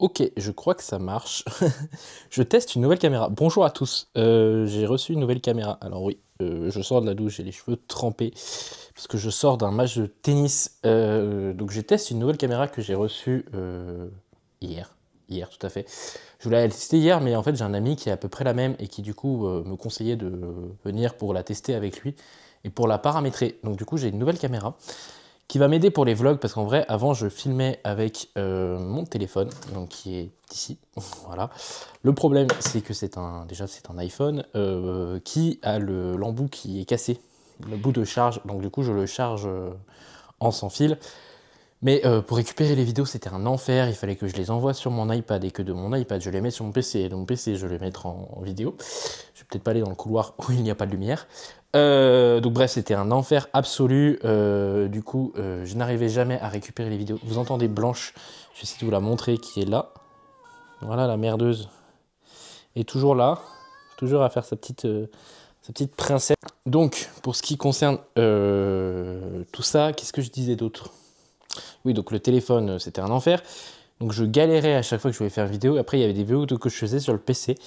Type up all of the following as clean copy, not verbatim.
Ok, je crois que ça marche. Je teste une nouvelle caméra. Bonjour à tous. J'ai reçu une nouvelle caméra. Alors oui, je sors de la douche, j'ai les cheveux trempés parce que je sors d'un match de tennis. Donc je teste une nouvelle caméra que j'ai reçue hier. Hier, tout à fait. Je voulais la tester hier, mais en fait j'ai un ami qui est à peu près la même et qui du coup me conseillait de venir pour la tester avec lui et pour la paramétrer. Donc du coup j'ai une nouvelle caméra qui va m'aider pour les vlogs parce qu'en vrai avant je filmais avec mon téléphone donc qui est ici. Voilà, le problème c'est que c'est un iPhone qui a l'embout qui est cassé, le bout de charge, donc du coup je le charge en sans fil, mais pour récupérer les vidéos c'était un enfer. Il fallait que je les envoie sur mon iPad et que de mon iPad je les mette sur mon PC et de mon PC je les mettre en vidéo. Je vais peut-être pas aller dans le couloir où il n'y a pas de lumière. Donc bref, c'était un enfer absolu. Du coup, je n'arrivais jamais à récupérer les vidéos. Vous entendez Blanche, je vais essayer de vous la montrer, qui est là. Voilà, la merdeuse est toujours là, toujours à faire sa petite princesse. Donc, pour ce qui concerne tout ça, qu'est-ce que je disais d'autre? Oui, donc le téléphone, c'était un enfer. Donc je galérais à chaque fois que je voulais faire une vidéo. Après, il y avait des vidéos que je faisais sur le PC.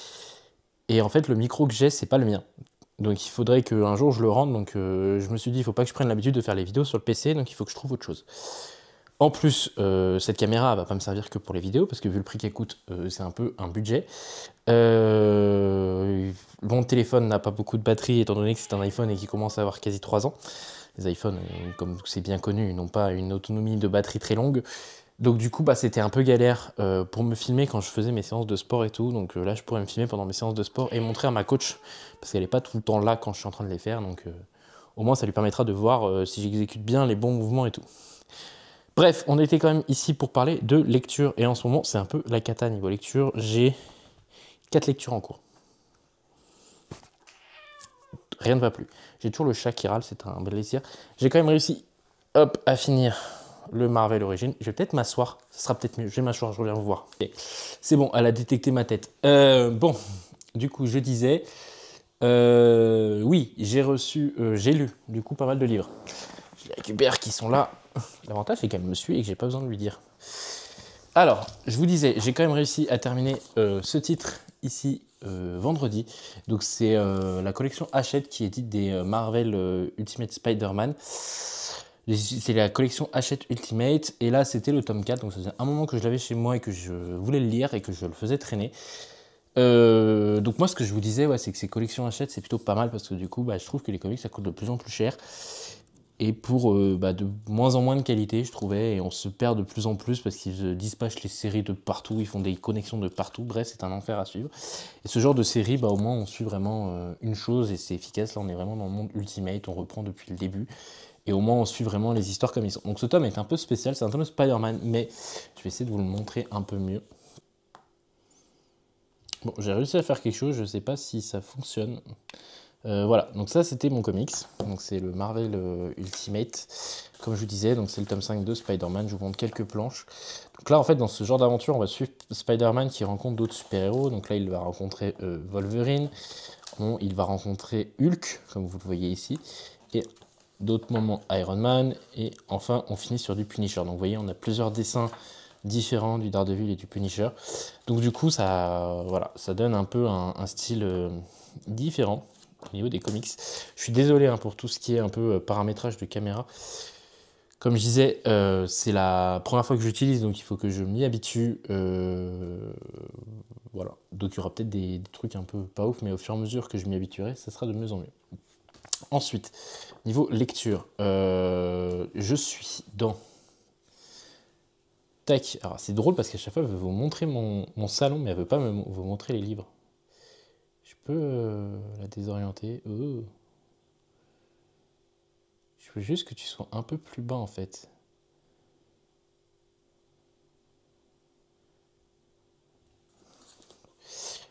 Et en fait, le micro que j'ai, c'est pas le mien. Donc il faudrait qu'un jour je le rende. Donc je me suis dit, il faut pas que je prenne l'habitude de faire les vidéos sur le PC. Donc il faut que je trouve autre chose. En plus, cette caméra va pas me servir que pour les vidéos, parce que vu le prix qu'elle coûte, c'est un peu un budget. Mon téléphone n'a pas beaucoup de batterie, étant donné que c'est un iPhone et qui commence à avoir quasi 3 ans. Les iPhones, comme c'est bien connu, n'ont pas une autonomie de batterie très longue. Donc du coup, c'était un peu galère pour me filmer quand je faisais mes séances de sport et tout. Donc là, je pourrais me filmer pendant mes séances de sport et montrer à ma coach, parce qu'elle n'est pas tout le temps là quand je suis en train de les faire. Donc au moins, ça lui permettra de voir si j'exécute bien les bons mouvements et tout. Bref, on était quand même ici pour parler de lecture. Et en ce moment, c'est un peu la cata niveau lecture. J'ai 4 lectures en cours. Rien ne va plus. J'ai toujours le chat qui râle, c'est un bel plaisir. J'ai quand même réussi, hop, à finir le Marvel Origins. Je vais peut-être m'asseoir, ce sera peut-être mieux. Je vais m'asseoir, je reviens vous voir. C'est bon, elle a détecté ma tête. Bon, du coup, je disais, oui, j'ai lu, du coup, pas mal de livres. Je les récupère qui sont là. L'avantage, c'est qu'elle me suit et que j'ai pas besoin de lui dire. Alors, je vous disais, j'ai quand même réussi à terminer ce titre ici vendredi. Donc c'est la collection Hachette qui édite des Marvel Ultimate Spider-Man. C'est la collection Hachette Ultimate et là c'était le tome 4. Donc ça faisait un moment que je l'avais chez moi et que je voulais le lire et que je le faisais traîner. Donc moi ce que je vous disais, ouais, c'est que ces collections Hachette c'est plutôt pas mal parce que du coup je trouve que les comics ça coûte de plus en plus cher. Et pour de moins en moins de qualité, je trouvais, et on se perd de plus en plus parce qu'ils dispatchent les séries de partout, ils font des connexions de partout, bref, c'est un enfer à suivre. Et ce genre de série, au moins, on suit vraiment une chose et c'est efficace. Là, on est vraiment dans le monde Ultimate, on reprend depuis le début, et au moins, on suit vraiment les histoires comme ils sont. Donc ce tome est un peu spécial, c'est un tome Spider-Man, mais je vais essayer de vous le montrer un peu mieux. Bon, j'ai réussi à faire quelque chose, je ne sais pas si ça fonctionne. Voilà, donc ça c'était mon comics, donc c'est le Marvel Ultimate, comme je vous disais, donc c'est le tome 5 de Spider-Man, je vous montre quelques planches. Donc là en fait dans ce genre d'aventure on va suivre Spider-Man qui rencontre d'autres super-héros, donc là il va rencontrer Wolverine, il va rencontrer Hulk, comme vous le voyez ici, et d'autres moments Iron Man, et enfin on finit sur du Punisher. Donc vous voyez on a plusieurs dessins différents du Daredevil et du Punisher, donc du coup ça, voilà, ça donne un peu un style différent au niveau des comics. Je suis désolé pour tout ce qui est un peu paramétrage de caméra. Comme je disais, c'est la première fois que j'utilise, donc il faut que je m'y habitue. Voilà. Donc il y aura peut-être des trucs un peu pas ouf, mais au fur et à mesure que je m'y habituerai, ça sera de mieux en mieux. Ensuite, niveau lecture, je suis dans... Tac. Alors c'est drôle parce qu'à chaque fois, elle veut vous montrer mon salon, mais elle veut pas vous montrer les livres. Je peux la désorienter. Oh. Je veux juste que tu sois un peu plus bas en fait.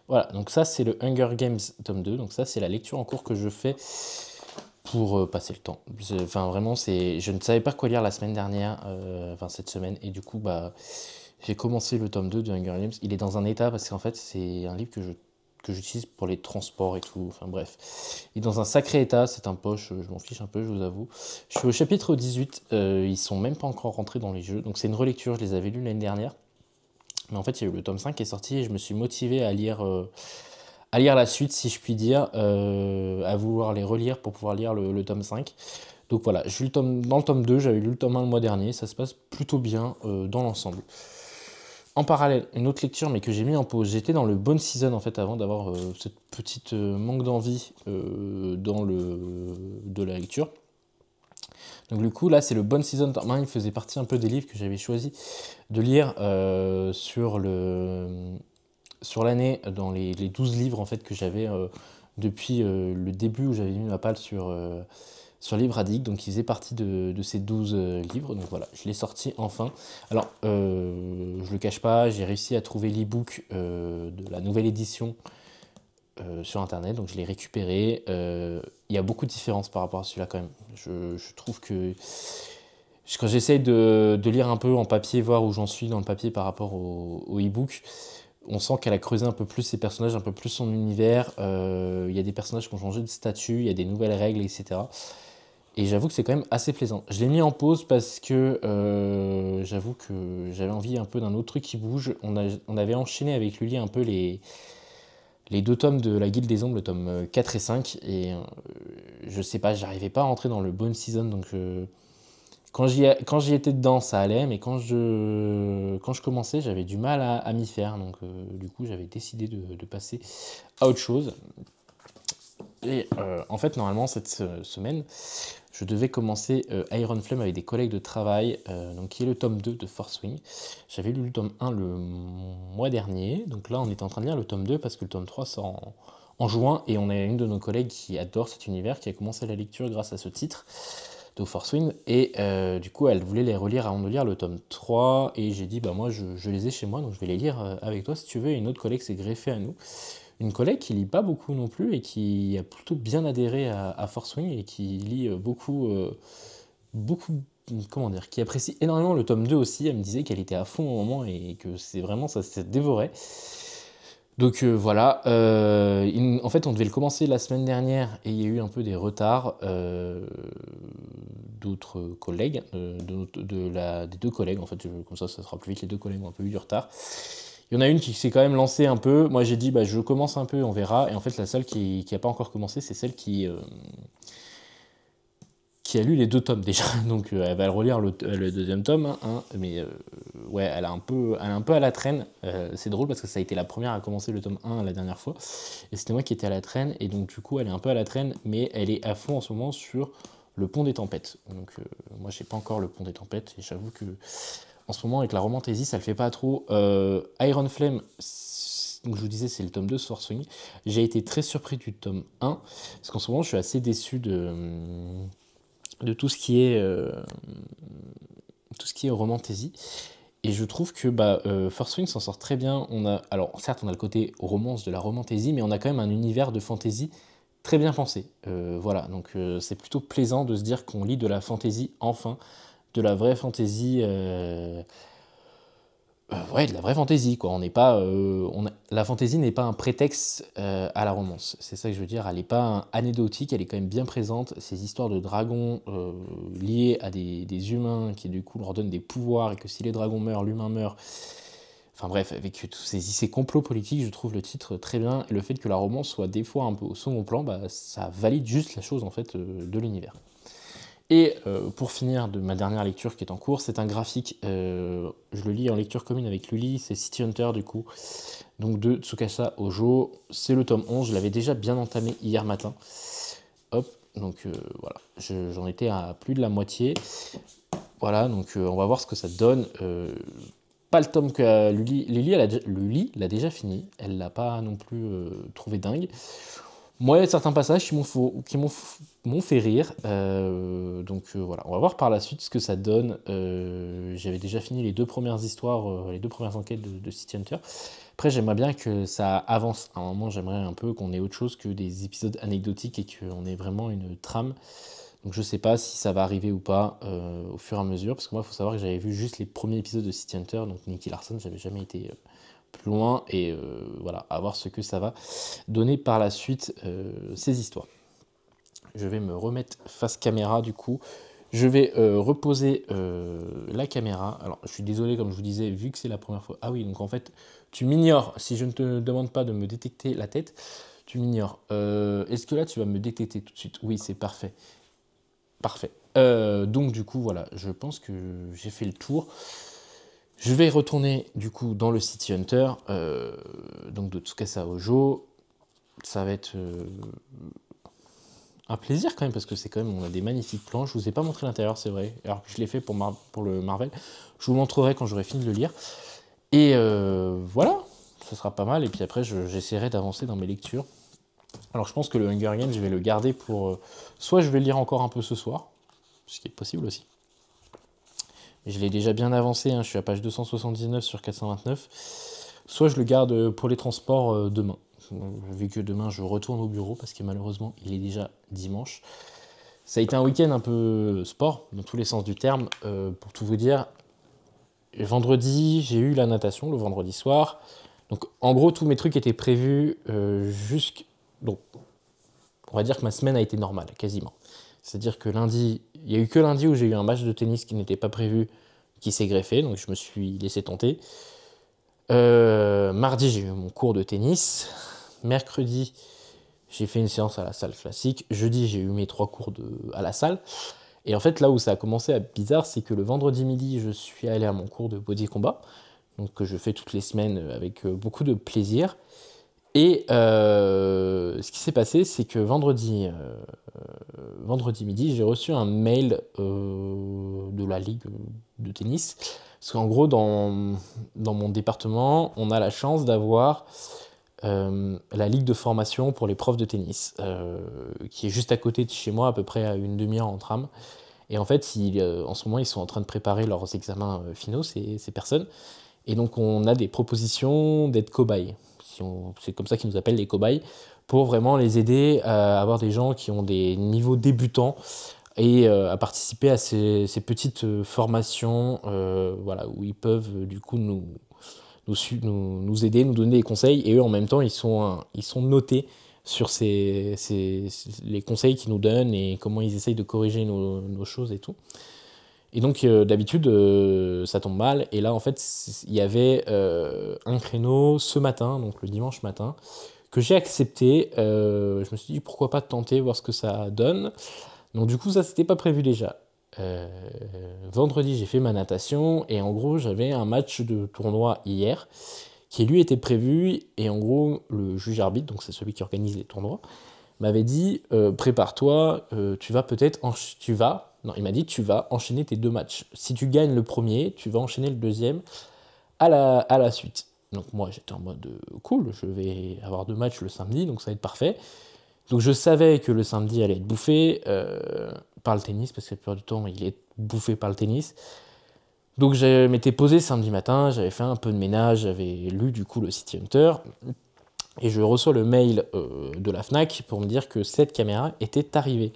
Voilà, donc ça c'est le Hunger Games tome 2. Donc ça c'est la lecture en cours que je fais pour passer le temps. Enfin vraiment, je ne savais pas quoi lire la semaine dernière, enfin cette semaine. Et du coup, j'ai commencé le tome 2 de Hunger Games. Il est dans un état parce qu'en fait c'est un livre que j'utilise pour les transports et tout, enfin bref. Il est dans un sacré état, c'est un poche, je m'en fiche un peu, je vous avoue. Je suis au chapitre 18, ils sont même pas encore rentrés dans les jeux, donc c'est une relecture, je les avais lus l'année dernière. Mais en fait, il y a eu le tome 5 qui est sorti et je me suis motivé à lire la suite, si je puis dire, à vouloir les relire pour pouvoir lire le tome 5. Donc voilà, j'ai eu dans le tome 2, j'avais lu le tome 1 le mois dernier, ça se passe plutôt bien dans l'ensemble. En parallèle, une autre lecture, mais que j'ai mis en pause. J'étais dans le Bone Season, en fait, avant d'avoir cette petite manque d'envie de la lecture. Donc du coup, là, c'est le Bone Season tome 1. Il faisait partie un peu des livres que j'avais choisi de lire sur l'année, dans les 12 livres, en fait, que j'avais depuis le début où j'avais mis ma palle sur Livre Addict, donc il faisait partie de ces 12 livres, donc voilà, je l'ai sorti enfin. Alors, je le cache pas, j'ai réussi à trouver l'e-book de la nouvelle édition sur internet, donc je l'ai récupéré. Il y a beaucoup de différences par rapport à celui-là quand même. Je trouve que quand j'essaye de lire un peu en papier, voir où j'en suis dans le papier par rapport au e-book, on sent qu'elle a creusé un peu plus ses personnages, un peu plus son univers. Il y a des personnages qui ont changé de statut, il y a des nouvelles règles, etc. Et j'avoue que c'est quand même assez plaisant. Je l'ai mis en pause parce que j'avoue que j'avais envie un peu d'un autre truc qui bouge. On avait enchaîné avec Lully un peu les 2 tomes de La Guilde des Ombres, le tome 4 et 5. Et je sais pas, j'arrivais pas à rentrer dans le Bone Season. Donc quand j'y étais dedans, ça allait. Mais quand je commençais, j'avais du mal à m'y faire. Donc du coup, j'avais décidé de passer à autre chose. Et en fait, normalement, cette semaine, je devais commencer Iron Flame avec des collègues de travail, donc qui est le tome 2 de Force Wing. J'avais lu le tome 1 le mois dernier, donc là on est en train de lire le tome 2 parce que le tome 3 sort en juin, et on a une de nos collègues qui adore cet univers, qui a commencé la lecture grâce à ce titre de Force Wing, et du coup elle voulait les relire avant de lire le tome 3, et j'ai dit bah moi je les ai chez moi, donc je vais les lire avec toi si tu veux, et une autre collègue s'est greffée à nous. Une collègue qui lit pas beaucoup non plus et qui a plutôt bien adhéré à Force Wing et qui lit beaucoup, comment dire, qui apprécie énormément le tome 2 aussi. Elle me disait qu'elle était à fond au moment et que c'est vraiment, ça s'est dévoré. Donc voilà, en fait on devait le commencer la semaine dernière et il y a eu un peu des retards d'autres collègues, des 2 collègues, en fait, comme ça sera plus vite, les 2 collègues ont un peu eu du retard. Il y en a une qui s'est quand même lancée un peu. Moi, j'ai dit, bah, je commence un peu, on verra. Et en fait, la seule qui n'a pas encore commencé, c'est celle qui a lu les 2 tomes déjà. Donc, elle va relire le 2e tome. Hein, mais ouais, elle est un peu à la traîne. C'est drôle parce que ça a été la première à commencer le tome 1 la dernière fois. Et c'était moi qui étais à la traîne. Et donc, du coup, elle est un peu à la traîne. Mais elle est à fond en ce moment sur le Pont des Tempêtes. Donc, moi, je n'ai pas encore le Pont des Tempêtes. Et j'avoue que en ce moment, avec la romantaisie, ça le fait pas trop. Iron Flame, donc je vous disais, c'est le tome 2 Force Wing. J'ai été très surpris du tome 1, parce qu'en ce moment, je suis assez déçu de tout ce qui est romantaisie. Et je trouve que Force Wing s'en sort très bien. Alors certes, on a le côté romance de la romantaisie, mais on a quand même un univers de fantasy très bien pensé. Voilà, donc c'est plutôt plaisant de se dire qu'on lit de la fantasy enfin, de la vraie fantasy, ouais, de la vraie fantasy, quoi. On n'est pas, la fantasy n'est pas un prétexte à la romance. C'est ça que je veux dire. Elle n'est pas anecdotique, elle est quand même bien présente. Ces histoires de dragons liés à des humains qui, du coup, leur donnent des pouvoirs et que si les dragons meurent, l'humain meurt. Enfin bref, avec tous ces complots politiques, je trouve le titre très bien. Et le fait que la romance soit des fois un peu au second plan, bah, ça valide juste la chose, en fait, de l'univers. Et pour finir de ma dernière lecture qui est en cours, c'est un graphique, je le lis en lecture commune avec Lully, c'est City Hunter du coup, donc de Tsukasa Ojo, c'est le tome 11, je l'avais déjà bien entamé hier matin, hop, donc voilà, j'en étais à plus de la moitié, voilà, donc on va voir ce que ça donne, pas le tome que Lully l'a déjà fini, elle l'a pas non plus trouvé dingue. Moi, il y a certains passages qui m'ont fait rire. Donc voilà, on va voir par la suite ce que ça donne. J'avais déjà fini les 2 premières histoires, les 2 premières enquêtes de City Hunter. Après, j'aimerais bien que ça avance. À un moment, j'aimerais un peu qu'on ait autre chose que des épisodes anecdotiques et qu'on ait vraiment une trame. Donc je sais pas si ça va arriver ou pas au fur et à mesure. Parce que moi, il faut savoir que j'avais vu juste les premiers épisodes de City Hunter, donc Nicky Larson, j'avais jamais été plus loin, et voilà, à voir ce que ça va donner par la suite ces histoires. Je vais me remettre face caméra du coup. Je vais reposer la caméra. Alors, je suis désolé, comme je vous disais, vu que c'est la première fois. Ah oui, donc en fait, tu m'ignores. Si je ne te demande pas de me détecter la tête, tu m'ignores. Est-ce que là, tu vas me détecter tout de suite? Oui, c'est parfait. Parfait. Donc, du coup, voilà, je pense que j'ai fait le tour. Je vais retourner, du coup, dans le City Hunter, donc de Tsukasa Hojo. Ça va être un plaisir quand même, parce que c'est quand même, on a des magnifiques plans. Je vous ai pas montré l'intérieur, c'est vrai, alors que je l'ai fait pour le Marvel. Je vous montrerai quand j'aurai fini de le lire. Et voilà, ce sera pas mal. Et puis après, j'essaierai d'avancer dans mes lectures. Alors je pense que le Hunger Games, je vais le garder pour... soit je vais le lire encore un peu ce soir, ce qui est possible aussi. Je l'ai déjà bien avancé, hein, je suis à page 279 sur 429. Soit je le garde pour les transports demain. Vu que demain je retourne au bureau, parce que malheureusement il est déjà dimanche. Ça a été un week-end un peu sport, dans tous les sens du terme. Pour tout vous dire, vendredi, j'ai eu la natation, le vendredi soir. Donc en gros, tous mes trucs étaient prévus donc on va dire que ma semaine a été normale, quasiment. C'est-à-dire que lundi, il n'y a eu que lundi où j'ai eu un match de tennis qui n'était pas prévu, qui s'est greffé, donc je me suis laissé tenter. Mardi, j'ai eu mon cours de tennis. Mercredi, j'ai fait une séance à la salle classique. Jeudi, j'ai eu mes 3 cours à la salle. Et en fait, là où ça a commencé à être bizarre, c'est que le vendredi midi, je suis allé à mon cours de body combat, donc que je fais toutes les semaines avec beaucoup de plaisir. Et ce qui s'est passé, c'est que vendredi midi, j'ai reçu un mail de la ligue de tennis. Parce qu'en gros, dans mon département, on a la chance d'avoir la ligue de formation pour les profs de tennis, qui est juste à côté de chez moi, à peu près à une demi-heure en tram. Et en fait, en ce moment, ils sont en train de préparer leurs examens finaux, ces personnes. Et donc, on a des propositions d'être cobayes. C'est comme ça qu'ils nous appellent, les cobayes, pour vraiment les aider à avoir des gens qui ont des niveaux débutants et à participer à ces petites formations, voilà, où ils peuvent du coup nous aider, nous donner des conseils. Et eux, en même temps, ils sont notés sur les conseils qu'ils nous donnent et comment ils essayent de corriger nos choses et tout. Et donc, d'habitude, ça tombe mal. Et là, en fait, il y avait un créneau ce matin, donc le dimanche matin, que j'ai accepté. Je me suis dit, pourquoi pas tenter, voir ce que ça donne. Donc, du coup, ça, c'était pas prévu déjà. Vendredi, j'ai fait ma natation. Et en gros, j'avais un match de tournoi hier, qui lui était prévu. Et en gros, le juge arbitre, donc c'est celui qui organise les tournois, m'avait dit, prépare-toi, non, il m'a dit, tu vas enchaîner tes 2 matchs. Si tu gagnes le premier, tu vas enchaîner le deuxième à la suite. Donc moi, j'étais en mode, cool, je vais avoir 2 matchs le samedi, donc ça va être parfait. Donc je savais que le samedi allait être bouffé par le tennis, parce que la plupart du temps, il est bouffé par le tennis. Donc je m'étais posé samedi matin, j'avais fait un peu de ménage, j'avais lu du coup le City Hunter, et je reçois le mail de la Fnac pour me dire que cette caméra était arrivée.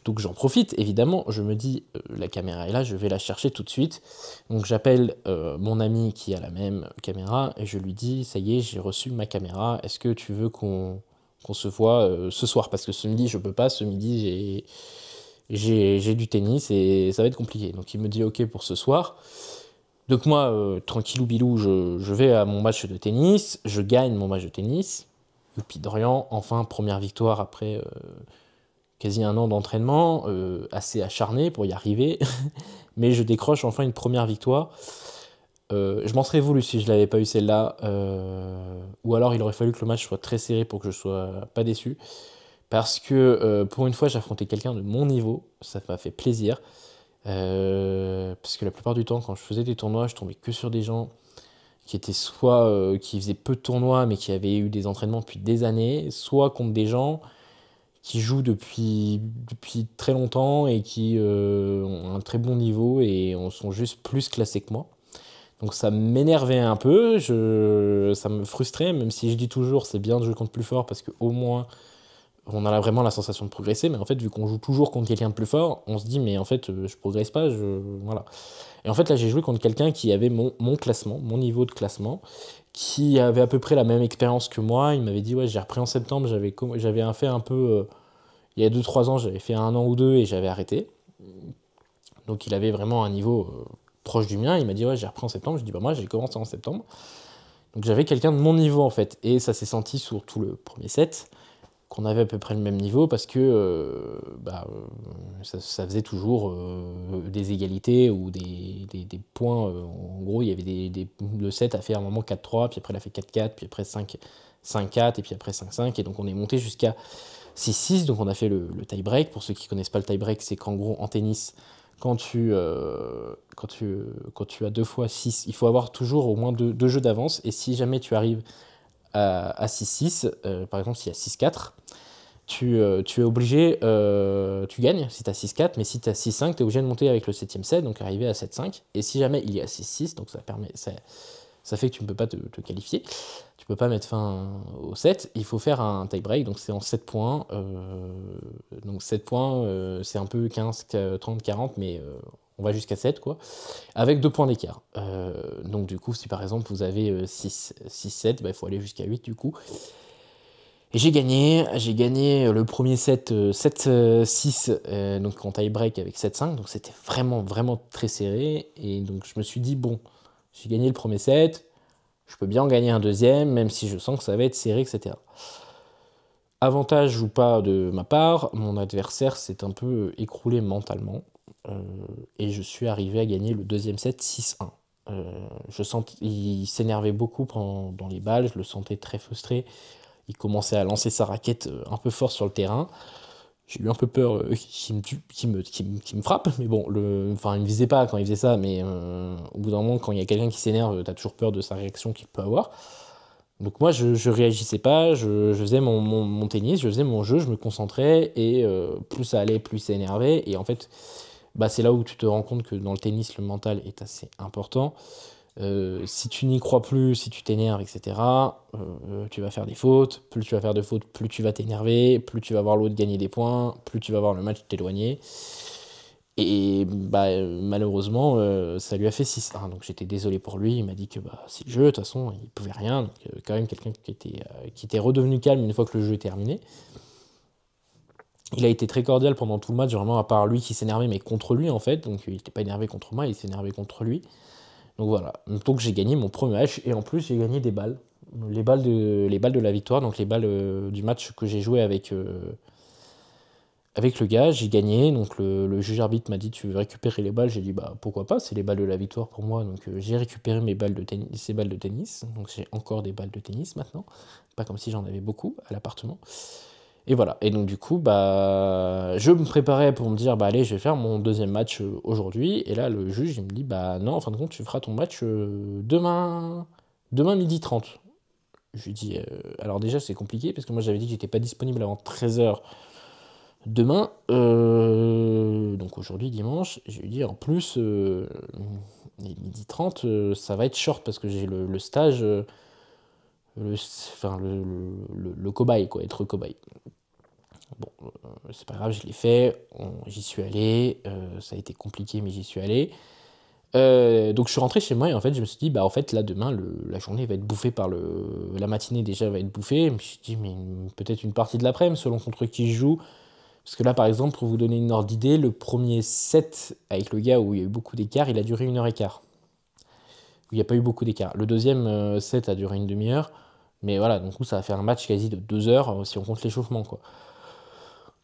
Donc j'en profite, évidemment, je me dis, la caméra est là, je vais la chercher tout de suite. Donc j'appelle mon ami qui a la même caméra, et je lui dis, ça y est, j'ai reçu ma caméra, est-ce que tu veux qu'on se voit ce soir? Parce que ce midi, je peux pas, ce midi, j'ai du tennis, et ça va être compliqué. Donc il me dit, ok pour ce soir. Donc moi, tranquillou bilou, je vais à mon match de tennis, je gagne mon match de tennis. Youpi Dorian, enfin première victoire après quasi un an d'entraînement, assez acharné pour y arriver, mais je décroche enfin une première victoire. Je m'en serais voulu si je l'avais pas eu celle-là, ou alors il aurait fallu que le match soit très serré pour que je sois pas déçu, parce que pour une fois j'affrontais quelqu'un de mon niveau, ça m'a fait plaisir. Parce que la plupart du temps, quand je faisais des tournois, je tombais que sur des gens qui étaient soit qui faisaient peu de tournois mais qui avaient eu des entraînements depuis des années, soit contre des gens qui jouent depuis très longtemps et qui ont un très bon niveau et sont juste plus classés que moi. Donc ça m'énervait un peu, ça me frustrait, même si je dis toujours c'est bien de jouer contre plus fort parce qu'au moins on a vraiment la sensation de progresser, mais en fait, vu qu'on joue toujours contre quelqu'un de plus fort, on se dit, mais en fait, je progresse pas, voilà. Et en fait, là, j'ai joué contre quelqu'un qui avait mon classement, mon niveau de classement, qui avait à peu près la même expérience que moi. Il m'avait dit, ouais, j'ai repris en septembre, j'avais fait un peu, il y a 2-3 ans, j'avais fait 1 an ou 2 et j'avais arrêté. Donc il avait vraiment un niveau proche du mien. Il m'a dit ouais, j'ai repris en septembre. Je dis bah moi j'ai commencé en septembre. Donc j'avais quelqu'un de mon niveau en fait. Et ça s'est senti sur tout le premier set qu'on avait à peu près le même niveau parce que ça faisait toujours des égalités ou des points. En gros, il y avait le set a fait à un moment 4-3, puis après il a fait 4-4, puis après 5-4, et puis après 5-5. Et donc on est monté jusqu'à 6-6. Donc on a fait le tie-break. Pour ceux qui ne connaissent pas le tie-break, c'est qu'en gros en tennis, quand tu as 2 fois 6, il faut avoir toujours au moins deux jeux d'avance. Et si jamais tu arrives à 6-6, par exemple s'il y a 6-4, tu es obligé, tu gagnes si tu as 6-4, mais si tu as 6-5, tu es obligé de monter avec le 7ème set, donc arriver à 7-5. Et si jamais il y a 6-6, donc ça fait que tu ne peux pas te qualifier, tu ne peux pas mettre fin au set, il faut faire un tie-break, donc c'est en 7 points. Donc 7 points, c'est un peu 15, 30, 40, mais on va jusqu'à 7, quoi, avec 2 points d'écart. Donc du coup, si par exemple vous avez 6-7, il faut aller jusqu'à 8 du coup. Et j'ai gagné le premier set 7-6, donc en tie-break avec 7-5, donc c'était vraiment, vraiment très serré. Et donc je me suis dit, bon, j'ai gagné le premier set, je peux bien en gagner un deuxième, même si je sens que ça va être serré, etc. Avantage ou pas de ma part, mon adversaire s'est un peu écroulé mentalement, et je suis arrivé à gagner le deuxième set 6-1. Il s'énervait beaucoup dans les balles, je le sentais très frustré. Il commençait à lancer sa raquette un peu fort sur le terrain. J'ai eu un peu peur qu'il me frappe, mais bon, il me visait pas quand il faisait ça, mais au bout d'un moment, quand il y a quelqu'un qui s'énerve, t'as toujours peur de sa réaction qu'il peut avoir. Donc moi, je réagissais pas, je faisais mon tennis, je faisais mon jeu, je me concentrais, et plus ça allait, plus ça énervait. Et en fait, c'est là où tu te rends compte que dans le tennis, le mental est assez important. Si tu n'y crois plus, si tu t'énerves, etc., tu vas faire des fautes. Plus tu vas faire de fautes, plus tu vas t'énerver, plus tu vas voir l'autre gagner des points, plus tu vas voir le match t'éloigner. Et malheureusement, ça lui a fait 6-1. Donc j'étais désolé pour lui. Il m'a dit que c'est le jeu, de toute façon, il pouvait rien. Donc quand même quelqu'un qui était redevenu calme une fois que le jeu est terminé. Il a été très cordial pendant tout le match, vraiment, à part lui qui s'énervait, mais contre lui en fait. Donc il n'était pas énervé contre moi, il s'énervait contre lui. Donc voilà, donc j'ai gagné mon premier match, et en plus j'ai gagné des balles. Les balles de la victoire, donc les balles du match que j'ai joué avec le gars, j'ai gagné. Donc le juge arbitre m'a dit tu veux récupérer les balles, j'ai dit pourquoi pas, c'est les balles de la victoire pour moi. Donc j'ai récupéré ces balles de tennis, donc j'ai encore des balles de tennis maintenant, pas comme si j'en avais beaucoup à l'appartement. Et voilà, et donc du coup, je me préparais pour me dire, allez, je vais faire mon deuxième match aujourd'hui. Et là, le juge, il me dit, non, en fin de compte, tu feras ton match demain 12h30. Je lui dis, alors déjà, c'est compliqué, parce que moi, j'avais dit que j'étais pas disponible avant 13h demain, donc aujourd'hui, dimanche. Je lui dis, en plus, 12h30, ça va être short, parce que j'ai le stage, le cobaye, quoi, être cobaye. Bon, c'est pas grave, je l'ai fait, j'y suis allé, ça a été compliqué, mais j'y suis allé. Donc je suis rentré chez moi, et en fait je me suis dit, en fait là demain, la journée va être bouffée par la matinée déjà va être bouffée. Je me suis dit, mais peut-être une partie de l'après-midi, selon contre qui je joue. Parce que là, par exemple, pour vous donner une ordre d'idée, le premier set avec le gars où il y a eu beaucoup d'écart, il a duré 1h15. Où il n'y a pas eu beaucoup d'écart. Le deuxième set a duré une demi-heure. Mais voilà, donc ça a fait un match quasi de 2 heures si on compte l'échauffement, quoi.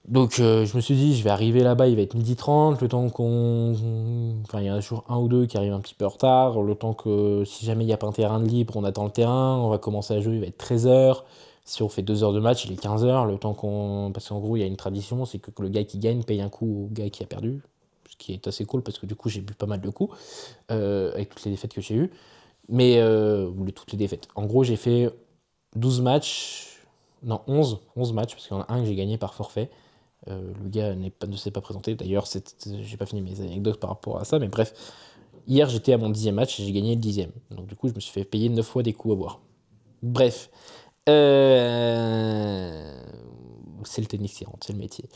Donc je me suis dit, je vais arriver là-bas, il va être 12h30, le temps Enfin, il y en a toujours un ou deux qui arrivent un petit peu en retard, le temps que si jamais il n'y a pas un terrain de libre, on attend le terrain, on va commencer à jouer, il va être 13h. Si on fait 2 heures de match, il est 15h, le temps qu'on... Parce qu'en gros, il y a une tradition, c'est que le gars qui gagne paye un coup au gars qui a perdu, ce qui est assez cool, parce que du coup, j'ai bu pas mal de coups, avec toutes les défaites que j'ai eues. Mais, toutes les défaites. En gros, j'ai fait 12 matchs, non, 11 matchs, parce qu'il y en a un que j'ai gagné par forfait. Le gars ne s'est pas présenté. D'ailleurs, j'ai pas fini mes anecdotes par rapport à ça, mais bref. Hier, j'étais à mon 10e match et j'ai gagné le 10e. Donc, du coup, je me suis fait payer 9 fois des coups à boire. Bref. C'est le tennis qui rentre, c'est le métier.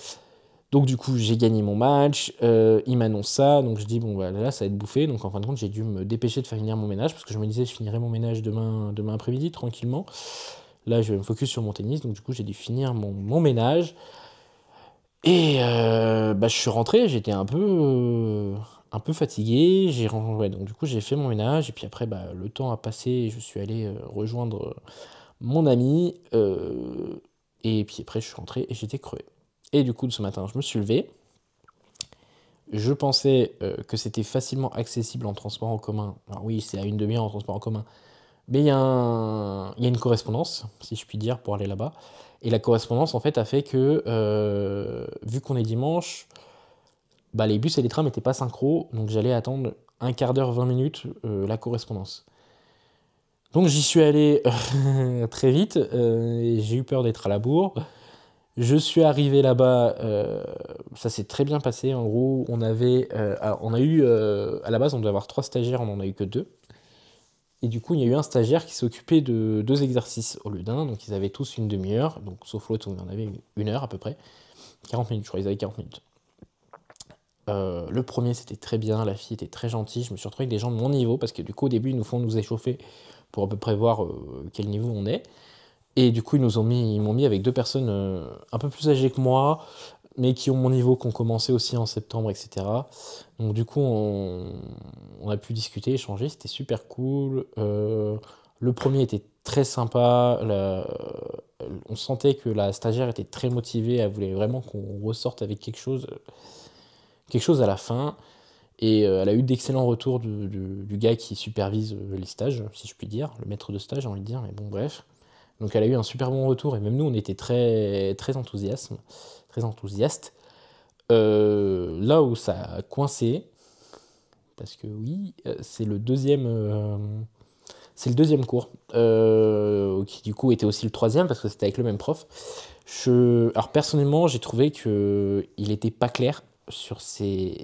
Donc, du coup, j'ai gagné mon match. Il m'annonce ça. Donc, je dis, bon, là, ça va être bouffé. Donc, en fin de compte, j'ai dû me dépêcher de faire finir mon ménage parce que je me disais, je finirai mon ménage demain après-midi, tranquillement. Là, je vais me focus sur mon tennis. Donc, du coup, j'ai dû finir mon ménage. Et je suis rentré, j'étais un peu un peu fatigué. Ouais, donc du coup, j'ai fait mon ménage. Et puis après, bah, le temps a passé. Et je suis allé rejoindre mon ami. Et puis après, je suis rentré et j'étais crevé. Et du coup, ce matin, je me suis levé. Je pensais que c'était facilement accessible en transport en commun. Alors oui, c'est à une demi-heure en transport en commun. Mais il y a une correspondance, si je puis dire, pour aller là-bas. Et la correspondance, en fait, a fait que, vu qu'on est dimanche, bah, les bus et les trams n'étaient pas synchro, donc j'allais attendre un quart d'heure, 20 minutes la correspondance. Donc j'y suis allé très vite, et j'ai eu peur d'être à la bourre. Je suis arrivé là-bas, ça s'est très bien passé. En gros, on a eu, à la base, on devait avoir 3 stagiaires, on n'en a eu que 2. Et du coup, il y a eu un stagiaire qui s'occupait de 2 exercices au lieu d'un, donc ils avaient tous une demi-heure, donc sauf l'autre où il en avait une heure à peu près. 40 minutes, je crois, ils avaient 40 minutes. Le premier, c'était très bien, la fille était très gentille, je me suis retrouvé avec des gens de mon niveau, parce que du coup, au début, ils nous font nous échauffer pour à peu près voir quel niveau on est. Et du coup, ils m'ont mis avec 2 personnes un peu plus âgées que moi, mais qui ont mon niveau, qui ont commencé aussi en septembre, etc. Donc du coup, on a pu discuter, échanger, c'était super cool. Le premier était très sympa, on sentait que la stagiaire était très motivée, elle voulait vraiment qu'on ressorte avec quelque chose à la fin. Et elle a eu d'excellents retours du gars qui supervise les stages, si je puis dire, le maître de stage, j'ai envie de dire, mais bon, bref. Donc elle a eu un super bon retour, et même nous, on était très, très enthousiastes. Là où ça a coincé, parce que oui, c'est le deuxième cours, qui du coup était aussi le troisième, parce que c'était avec le même prof. Alors personnellement, j'ai trouvé qu'il n'était pas clair sur ses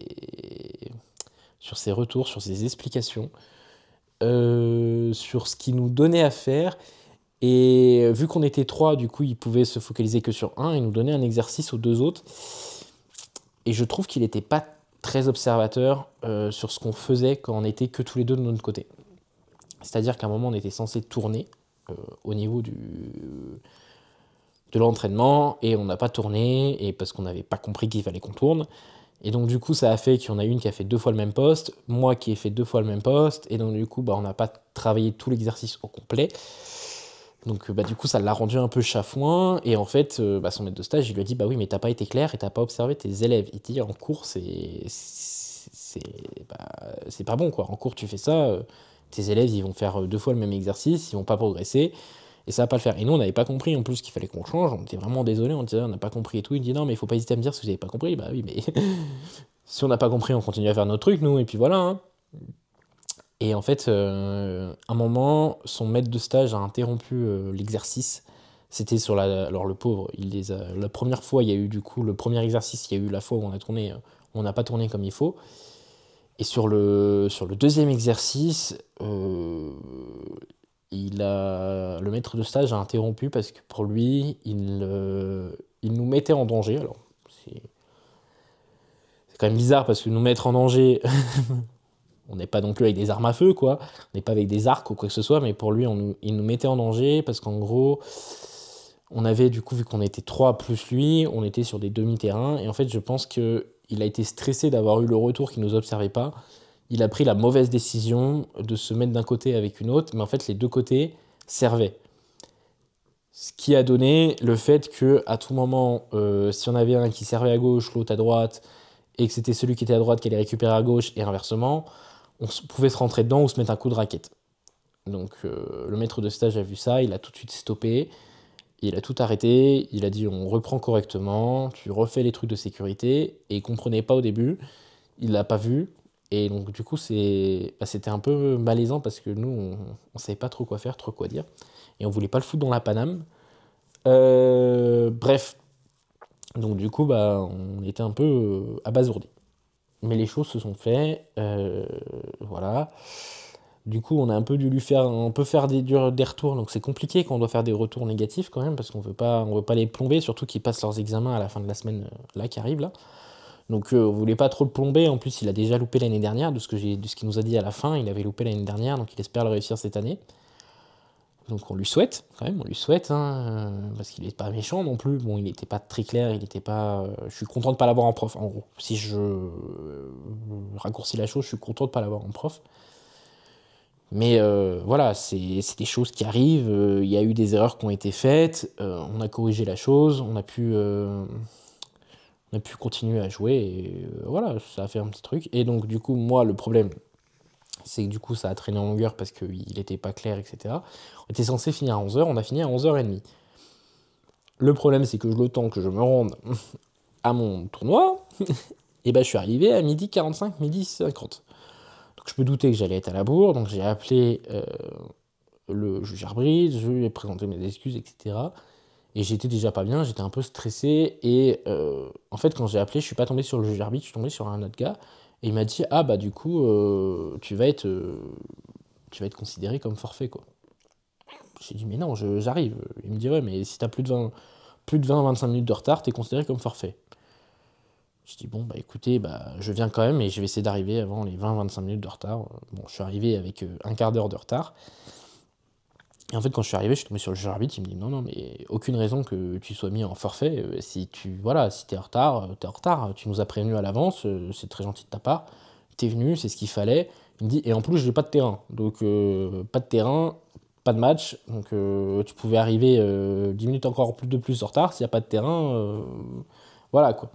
retours, sur ses explications, sur ce qu'il nous donnait à faire. Et vu qu'on était 3, du coup, il pouvait se focaliser que sur un et nous donner un exercice aux 2 autres. Et je trouve qu'il n'était pas très observateur sur ce qu'on faisait quand on était que tous les deux de notre côté. C'est-à-dire qu'à un moment, on était censé tourner au niveau de l'entraînement, et on n'a pas tourné, et parce qu'on n'avait pas compris qu'il fallait qu'on tourne. Et donc du coup, ça a fait qu'il y en a une qui a fait 2 fois le même poste, moi qui ai fait 2 fois le même poste, et donc du coup, bah, on n'a pas travaillé tout l'exercice au complet. Donc bah, du coup, ça l'a rendu un peu chafouin, et en fait, bah, son maître de stage, il lui a dit, bah oui, mais t'as pas été clair et t'as pas observé tes élèves. Il dit, en cours, c'est pas bon, quoi. En cours, tu fais ça, tes élèves, ils vont faire 2 fois le même exercice, ils vont pas progresser, et ça va pas le faire. Et nous, on n'avait pas compris en plus qu'il fallait qu'on change, on était vraiment désolé, on disait, on n'a pas compris et tout. Il dit, non, mais il faut pas hésiter à me dire si vous avez pas compris. Bah oui, mais si on n'a pas compris, on continue à faire notre truc, nous, et puis voilà, hein. Et en fait, un moment, son maître de stage a interrompu l'exercice. C'était sur la. Alors le pauvre, la première fois, il y a eu du coup le premier exercice, il y a eu la fois où on a tourné, on n'a pas tourné comme il faut. Et sur le deuxième exercice, le maître de stage a interrompu parce que pour lui, il nous mettait en danger. Alors, c'est quand même bizarre parce que nous mettre en danger, on n'est pas non plus avec des armes à feu, quoi. On n'est pas avec des arcs ou quoi que ce soit, mais pour lui, il nous mettait en danger parce qu'en gros, on avait du coup, vu qu'on était 3 plus lui, on était sur des demi-terrains. Et en fait, je pense qu'il a été stressé d'avoir eu le retour qu'il ne nous observait pas. Il a pris la mauvaise décision de se mettre d'un côté avec une autre, mais en fait, les 2 côtés servaient. Ce qui a donné le fait que à tout moment, si on avait un qui servait à gauche, l'autre à droite, et que c'était celui qui était à droite qui allait récupérer à gauche, et inversement, on pouvait se rentrer dedans ou se mettre un coup de raquette. Donc le maître de stage a vu ça, il a tout de suite stoppé, il a tout arrêté, il a dit on reprend correctement, tu refais les trucs de sécurité, et il comprenait pas au début, il l'a pas vu, et donc du coup c'était un peu malaisant parce que nous on savait pas trop quoi faire, trop quoi dire, et on voulait pas le foutre dans la Paname. Bref, donc du coup bah on était un peu abasourdis. Mais les choses se sont faites, voilà. Du coup, on a un peu dû on peut faire des retours, donc c'est compliqué quand on doit faire des retours négatifs quand même, parce on veut pas les plomber, surtout qu'ils passent leurs examens à la fin de la semaine là qui arrive là. Donc on voulait pas trop le plomber. En plus, il a déjà loupé l'année dernière, de ce qu'il nous a dit à la fin, il avait loupé l'année dernière, donc il espère le réussir cette année. Donc on lui souhaite, quand même, on lui souhaite, hein, parce qu'il est pas méchant non plus. Bon, il était pas très clair, il était pas. Je suis content de pas l'avoir en prof, en gros. Si je raccourcis la chose, je suis content de pas l'avoir en prof. Mais voilà, c'est des choses qui arrivent. Il y a eu des erreurs qui ont été faites. On a corrigé la chose. On a pu continuer à jouer. Et voilà, ça a fait un petit truc. Et donc, du coup, moi, le problème, c'est que du coup, ça a traîné en longueur parce qu'il était pas clair, etc. On était censé finir à 11h. On a fini à 11h30. Le problème, c'est que le temps que je me rende à mon tournoi, et ben, je suis arrivé à 12h45, 12h50. Donc, je me doutais que j'allais être à la bourre. Donc, j'ai appelé le juge arbitre, je lui ai présenté mes excuses, etc. Et j'étais déjà pas bien, j'étais un peu stressé. Et en fait, quand j'ai appelé, je suis pas tombé sur le juge arbitre, je suis tombé sur un autre gars. Et il m'a dit, ah bah du coup, tu vas être considéré comme forfait, quoi. J'ai dit, mais non, j'arrive. Il me dit, ouais, mais si t'as plus de 20-25 minutes de retard, t'es considéré comme forfait. Je dis, bon, bah écoutez, bah, je viens quand même et je vais essayer d'arriver avant les 20-25 minutes de retard. Bon, je suis arrivé avec un quart d'heure de retard. Et en fait, quand je suis arrivé, je suis tombé sur le juge arbitre, il me dit non, non, mais aucune raison que tu sois mis en forfait. Si voilà, si t'es en retard, t'es en retard. Tu nous as prévenu à l'avance, c'est très gentil de ta part. T'es venu, c'est ce qu'il fallait. Il me dit, et en plus, j'ai pas de terrain. Donc, pas de terrain, pas de match. Donc, tu pouvais arriver 10 minutes encore plus en retard. S'il n'y a pas de terrain, voilà quoi.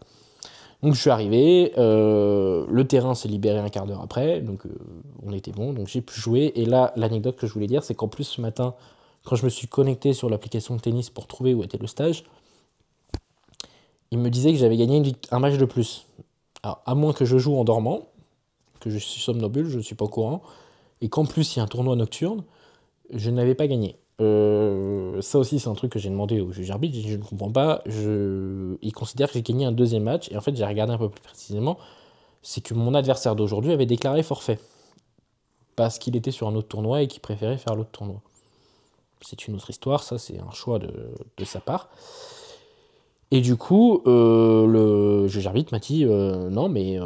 Donc, je suis arrivé, le terrain s'est libéré un quart d'heure après. Donc, on était bon. Donc, j'ai pu jouer. Et là, l'anecdote que je voulais dire, c'est qu'en plus, ce matin, quand je me suis connecté sur l'application de tennis pour trouver où était le stage, il me disait que j'avais gagné un match de plus. Alors, à moins que je joue en dormant, que je suis somnambule, je ne suis pas au courant, et qu'en plus il y a un tournoi nocturne, je n'avais pas gagné. Ça aussi, c'est un truc que j'ai demandé au juge arbitre, j'ai dit, je ne comprends pas. Il considère que j'ai gagné un deuxième match, et en fait, j'ai regardé un peu plus précisément, c'est que mon adversaire d'aujourd'hui avait déclaré forfait, parce qu'il était sur un autre tournoi et qu'il préférait faire l'autre tournoi. C'est une autre histoire, ça, c'est un choix de sa part. Et du coup, le juge arbitre m'a dit non, mais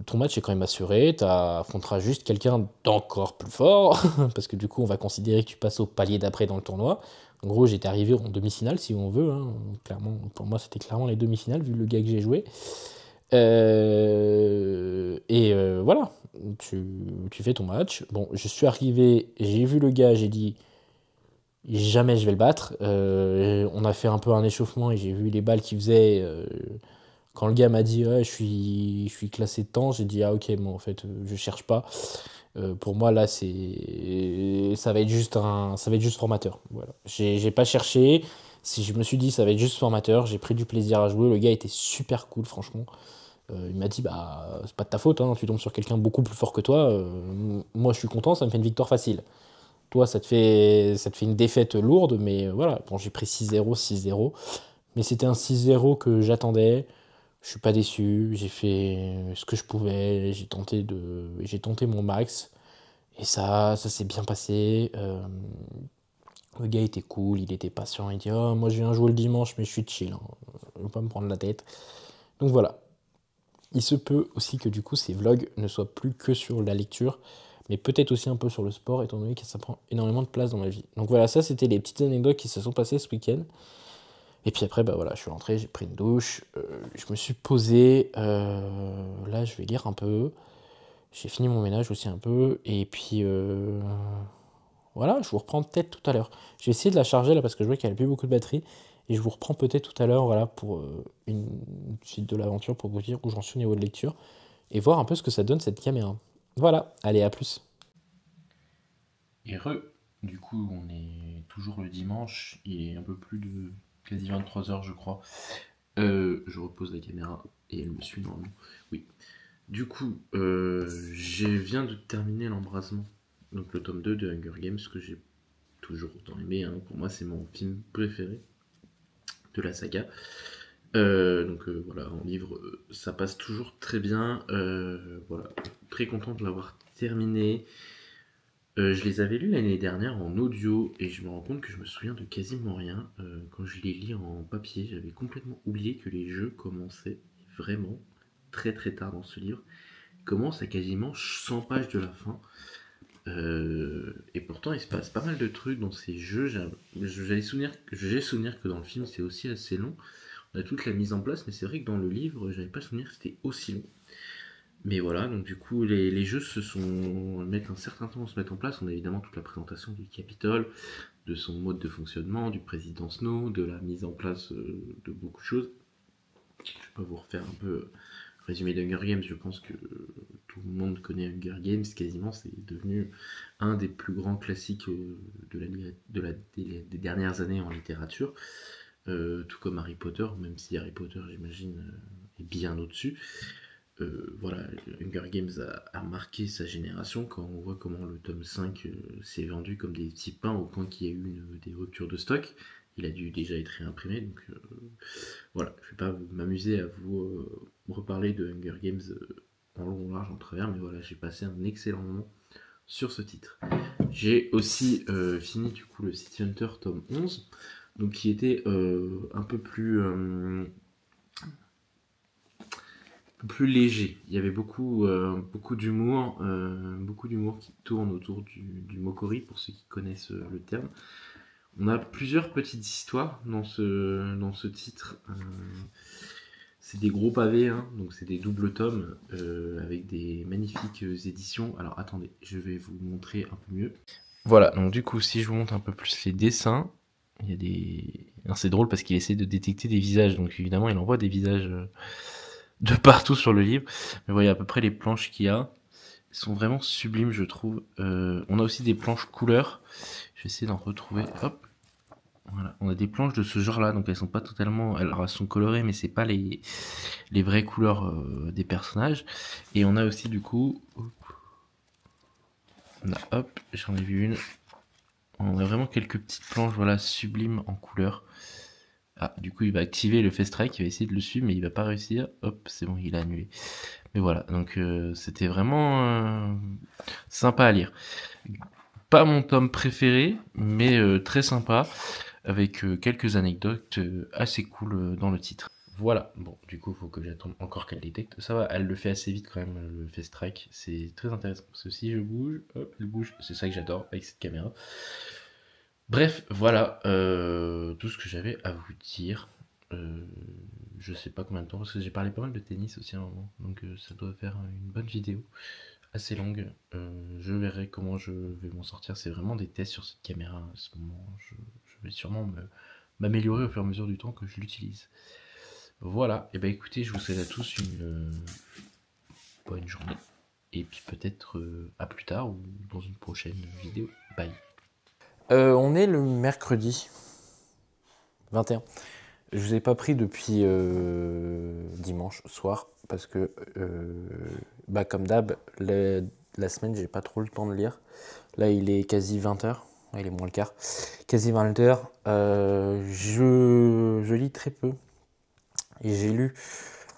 ton match est quand même assuré, tu affronteras juste quelqu'un d'encore plus fort, parce que du coup, on va considérer que tu passes au palier d'après dans le tournoi. En gros, j'étais arrivé en demi-finale, si on veut. Hein. Clairement, pour moi, c'était clairement les demi-finales, vu le gars que j'ai joué. Voilà, tu fais ton match. Bon, je suis arrivé, j'ai vu le gars, j'ai dit jamais je vais le battre. On a fait un peu un échauffement et j'ai vu les balles qu'il faisait. Quand le gars m'a dit ouais, je suis classé de temps, j'ai dit ah ok, bon en fait je cherche pas. Pour moi là ça va être ça va être juste formateur. Voilà. J'ai pas cherché. Si je me suis dit ça va être juste formateur, j'ai pris du plaisir à jouer. Le gars était super cool franchement. Il m'a dit bah c'est pas de ta faute, hein, tu tombes sur quelqu'un beaucoup plus fort que toi. Moi je suis content, ça me fait une victoire facile. Toi, ça te fait une défaite lourde, mais voilà. Bon, j'ai pris 6-0, 6-0. Mais c'était un 6-0 que j'attendais. Je suis pas déçu. J'ai fait ce que je pouvais. J'ai tenté mon max. Et ça s'est bien passé. Le gars était cool, il était patient. Il dit oh, moi, je viens jouer le dimanche, mais je suis chill. Hein. Je veux pas me prendre la tête. Donc voilà. Il se peut aussi que du coup, ces vlogs ne soient plus que sur la lecture, mais peut-être aussi un peu sur le sport, étant donné que ça prend énormément de place dans ma vie. Donc voilà, ça c'était les petites anecdotes qui se sont passées ce week-end. Et puis après, bah voilà, je suis rentré, j'ai pris une douche, je me suis posé. Là, je vais lire un peu. J'ai fini mon ménage aussi un peu. Et puis voilà, je vous reprends peut-être tout à l'heure. Je vais essayer de la charger là parce que je vois qu'elle n'a plus beaucoup de batterie. Et je vous reprends peut-être tout à l'heure voilà, pour une suite de l'aventure pour vous dire où j'en suis au niveau de lecture et voir un peu ce que ça donne cette caméra. Voilà, allez, à plus. Et du coup, on est toujours le dimanche, il est un peu plus de quasi 23h, je crois. Je repose la caméra et elle me suit normalement. Oui. Du coup, je viens de terminer l'embrasement, donc le tome 2 de Hunger Games, que j'ai toujours autant aimé. Hein. Pour moi, c'est mon film préféré de la saga. Voilà, en livre, ça passe toujours très bien. Voilà, très content de l'avoir terminé. Je les avais lus l'année dernière en audio et je me rends compte que je me souviens de quasiment rien. Quand je les lis en papier, j'avais complètement oublié que les jeux commençaient vraiment très très tard dans ce livre. Ils commencent à quasiment 100 pages de la fin. Et pourtant, il se passe pas mal de trucs dans ces jeux. J'ai souvenir que dans le film, c'est aussi assez long. On a toute la mise en place, mais c'est vrai que dans le livre, j'avais pas souvenir que c'était aussi long. Mais voilà, donc du coup, les jeux mettent un certain temps à se mettre en place. On a évidemment toute la présentation du Capitole, de son mode de fonctionnement, du président Snow, de la mise en place de beaucoup de choses. Je vais pas vous refaire un peu résumé d'Hunger Games, je pense que tout le monde connaît Hunger Games, quasiment, c'est devenu un des plus grands classiques des dernières années en littérature, tout comme Harry Potter, même si Harry Potter, j'imagine, est bien au-dessus. Voilà, Hunger Games a marqué sa génération quand on voit comment le tome 5 s'est vendu comme des petits pains au point qu'il y a eu des ruptures de stock. Il a dû déjà être réimprimé, donc voilà, je vais pas m'amuser à vous reparler de Hunger Games en long, en large, en travers, mais voilà, j'ai passé un excellent moment sur ce titre. J'ai aussi fini du coup le City Hunter tome 11, donc qui était un peu plus léger. Il y avait beaucoup d'humour qui tourne autour du Mokori, pour ceux qui connaissent le terme. On a plusieurs petites histoires dans ce titre. C'est des gros pavés, hein, donc c'est des doubles tomes avec des magnifiques éditions. Alors attendez, je vais vous montrer un peu mieux. Voilà, donc du coup, si je vous montre un peu plus les dessins, il y a des... Alors, c'est drôle parce qu'il essaie de détecter des visages, donc évidemment, il envoie des visages de partout sur le livre. Mais vous voyez à peu près les planches qu'il y a. Elles sont vraiment sublimes, je trouve. On a aussi des planches couleurs. Je vais essayer d'en retrouver. Hop. Voilà. On a des planches de ce genre-là, donc elles sont pas totalement... Alors, elles sont colorées, mais c'est pas les vraies couleurs des personnages. Et on a aussi, du coup... Hop, j'en ai vu une. On a vraiment quelques petites planches, voilà, sublimes en couleur. Ah, du coup, il va activer le Fast Strike, il va essayer de le suivre, mais il va pas réussir. Hop, c'est bon, il a annulé. Mais voilà, donc c'était vraiment sympa à lire. Pas mon tome préféré, mais très sympa, avec quelques anecdotes assez cool dans le titre. Voilà, bon, du coup, il faut que j'attende encore qu'elle détecte. Ça va, elle le fait assez vite quand même, le Fast Strike. C'est très intéressant, parce que si je bouge, hop, elle bouge. C'est ça que j'adore avec cette caméra. Bref, voilà tout ce que j'avais à vous dire. Je sais pas combien de temps, parce que j'ai parlé pas mal de tennis aussi à un moment, donc ça doit faire une bonne vidéo, assez longue. Je verrai comment je vais m'en sortir. C'est vraiment des tests sur cette caméra à ce moment. Je vais sûrement m'améliorer au fur et à mesure du temps que je l'utilise. Voilà, et bah écoutez, je vous souhaite à tous une bonne journée, et puis peut-être à plus tard ou dans une prochaine vidéo. Bye. On est le mercredi 21. Je vous ai pas pris depuis dimanche soir parce que, comme d'hab, la semaine, j'ai pas trop le temps de lire. Là, il est quasi 20h. Il est moins le quart. Quasi 20h. Je lis très peu. Et j'ai lu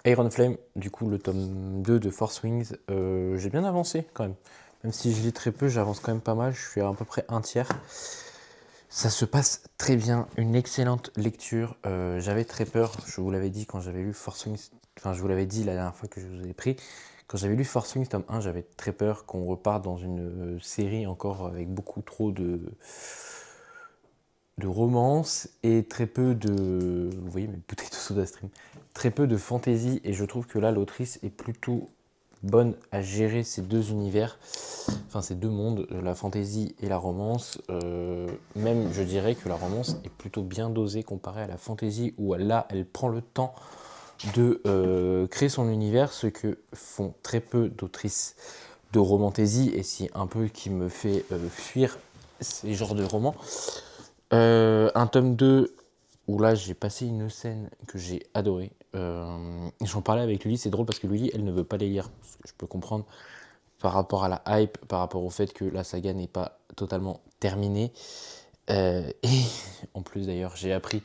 Iron Flame, du coup, le tome 2 de Force Wings. J'ai bien avancé quand même. Même si je lis très peu, j'avance quand même pas mal. Je suis à peu près un tiers. Ça se passe très bien, une excellente lecture. J'avais très peur, je vous l'avais dit quand j'avais lu Force Wings, enfin je vous l'avais dit la dernière fois que je vous ai pris, quand j'avais lu Force Wings tome 1, j'avais très peur qu'on reparte dans une série encore avec beaucoup trop de romance et très peu de... Vous voyez mes bouteilles de soda stream. Très peu de fantasy, et je trouve que là l'autrice est plutôt bonne à gérer ces deux univers, enfin ces deux mondes, la fantasy et la romance. Même je dirais que la romance est plutôt bien dosée comparée à la fantasy, où là elle prend le temps de créer son univers, ce que font très peu d'autrices de romantasy, et c'est un peu qui me fait fuir ces genres de romans. Un tome 2 où là j'ai passé une scène que j'ai adorée. J'en parlais avec Lily, c'est drôle parce que Lily elle ne veut pas les lire, parce que je peux comprendre par rapport à la hype, par rapport au fait que la saga n'est pas totalement terminée. Et en plus d'ailleurs j'ai appris,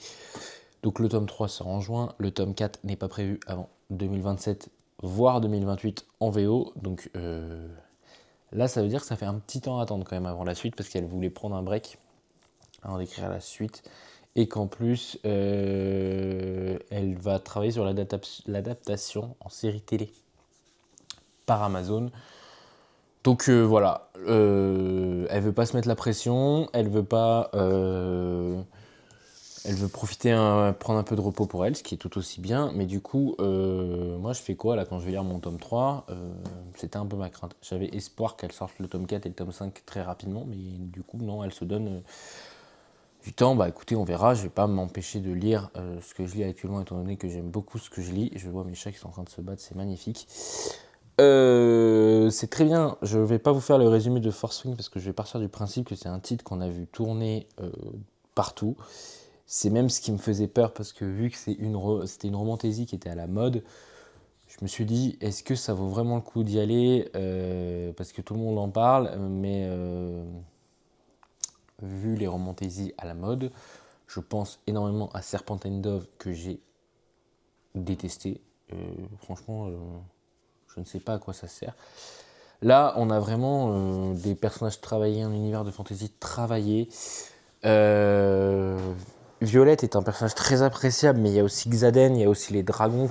donc le tome 3 sort en juin, le tome 4 n'est pas prévu avant 2027 voire 2028 en VO, donc là ça veut dire que ça fait un petit temps à attendre quand même avant la suite, parce qu'elle voulait prendre un break avant d'écrire la suite, et qu'en plus elle va travailler sur l'adaptation en série télé par Amazon. Donc voilà, elle veut pas se mettre la pression, elle veut pas, elle veut profiter, prendre un peu de repos pour elle, ce qui est tout aussi bien. Mais du coup, moi je fais quoi là quand je vais lire mon tome 3? C'était un peu ma crainte. J'avais espoir qu'elle sorte le tome 4 et le tome 5 très rapidement, mais du coup non, elle se donne du temps. Bah écoutez, on verra, je vais pas m'empêcher de lire ce que je lis actuellement, étant donné que j'aime beaucoup ce que je lis. Je vois mes chats qui sont en train de se battre, c'est magnifique. C'est très bien. Je vais pas vous faire le résumé de Force Swing parce que je vais partir du principe que c'est un titre qu'on a vu tourner partout. C'est même ce qui me faisait peur parce que vu que c'était une romantésie qui était à la mode, je me suis dit est-ce que ça vaut vraiment le coup d'y aller parce que tout le monde en parle, mais vu les romantésies à la mode, je pense énormément à Serpentine Dove que j'ai détesté. Franchement, je ne sais pas à quoi ça sert. Là, on a vraiment des personnages travaillés, un univers de fantasy travaillé. Violette est un personnage très appréciable, mais il y a aussi Xaden, il y a aussi les dragons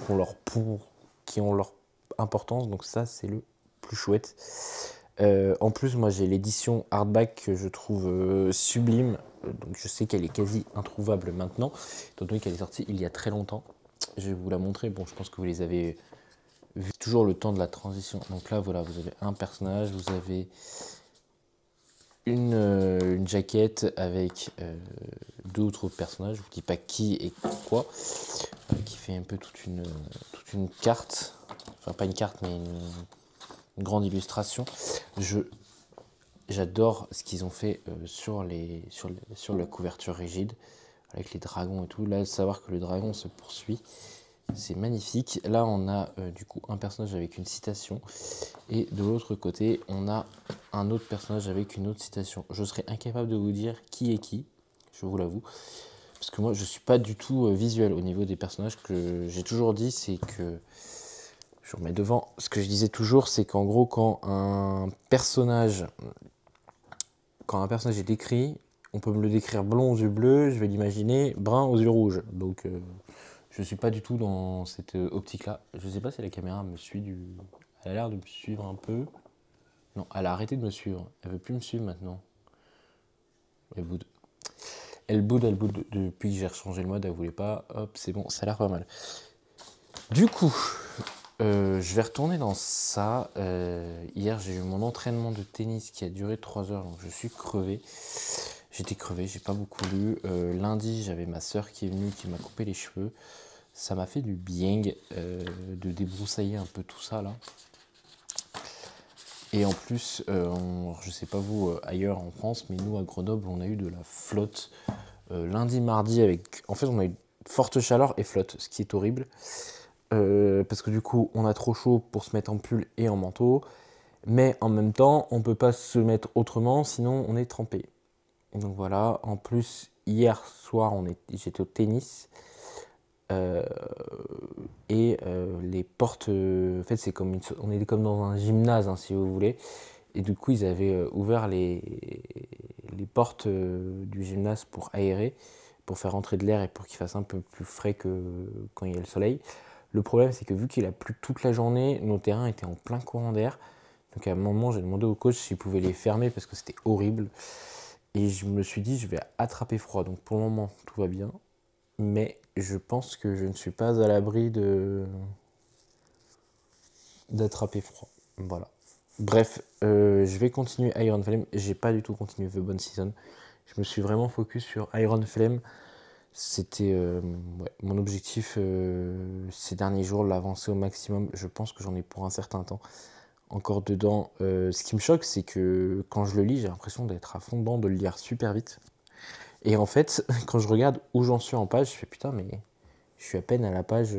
qui ont leur importance, donc ça, c'est le plus chouette. En plus, moi, j'ai l'édition hardback que je trouve sublime, donc je sais qu'elle est quasi introuvable maintenant, étant donné qu'elle est sortie il y a très longtemps. Je vais vous la montrer, bon, je pense que vous les avez vu. Toujours le temps de la transition. Donc là, voilà, vous avez un personnage, vous avez une jaquette avec deux autres personnages, je vous dis pas qui et quoi, qui fait un peu toute une carte, enfin pas une carte mais une grande illustration. J'adore ce qu'ils ont fait sur la couverture rigide, avec les dragons et tout. Là, de savoir que le dragon se poursuit, c'est magnifique. Là, on a du coup un personnage avec une citation. Et de l'autre côté, on a un autre personnage avec une autre citation. Je serais incapable de vous dire qui est qui, je vous l'avoue. Parce que moi, je ne suis pas du tout visuel au niveau des personnages. Que j'ai toujours dit, c'est que... Je remets devant. Ce que je disais toujours, c'est qu'en gros, quand un personnage est décrit, on peut me le décrire blond aux yeux bleus, je vais l'imaginer brun aux yeux rouges. Donc, je ne suis pas du tout dans cette optique-là. Je ne sais pas si la caméra me suit du... Elle a l'air de me suivre un peu. Non, elle a arrêté de me suivre. Elle veut plus me suivre maintenant. Elle boude. Elle boude depuis que j'ai rechangé le mode. Elle voulait pas. Hop, c'est bon, ça a l'air pas mal. Du coup, je vais retourner dans ça. Hier, j'ai eu mon entraînement de tennis qui a duré 3 heures. Donc, je suis crevé. J'étais crevé, j'ai pas beaucoup lu. Lundi, j'avais ma soeur qui est venue, qui m'a coupé les cheveux. Ça m'a fait du bien de débroussailler un peu tout ça là. Et en plus, je sais pas vous ailleurs en France, mais nous à Grenoble, on a eu de la flotte lundi, mardi avec. En fait, on a eu forte chaleur et flotte, ce qui est horrible. Parce que du coup, on a trop chaud pour se mettre en pull et en manteau. Mais en même temps, on peut pas se mettre autrement, sinon on est trempé. Donc voilà. En plus, hier soir, j'étais au tennis. Et les portes, en fait, on est comme dans un gymnase, hein, si vous voulez. Et du coup, ils avaient ouvert les portes du gymnase pour aérer, pour faire entrer de l'air et pour qu'il fasse un peu plus frais que quand il y a le soleil. Le problème, c'est que vu qu'il a plu toute la journée, nos terrains étaient en plein courant d'air. Donc à un moment, j'ai demandé au coach s'il pouvait les fermer parce que c'était horrible. Et je me suis dit, je vais attraper froid. Donc pour le moment, tout va bien. Mais je pense que je ne suis pas à l'abri d'attraper froid. Voilà. Bref, je vais continuer Iron Flame. J'ai pas du tout continué The Bone Season. Je me suis vraiment focus sur Iron Flame. C'était mon objectif ces derniers jours, l'avancer au maximum. Je pense que j'en ai pour un certain temps encore dedans. Ce qui me choque, c'est que quand je le lis, j'ai l'impression d'être à fond dedans, de le lire super vite. Et en fait, quand je regarde où j'en suis en page, je fais putain, mais je suis à peine à la page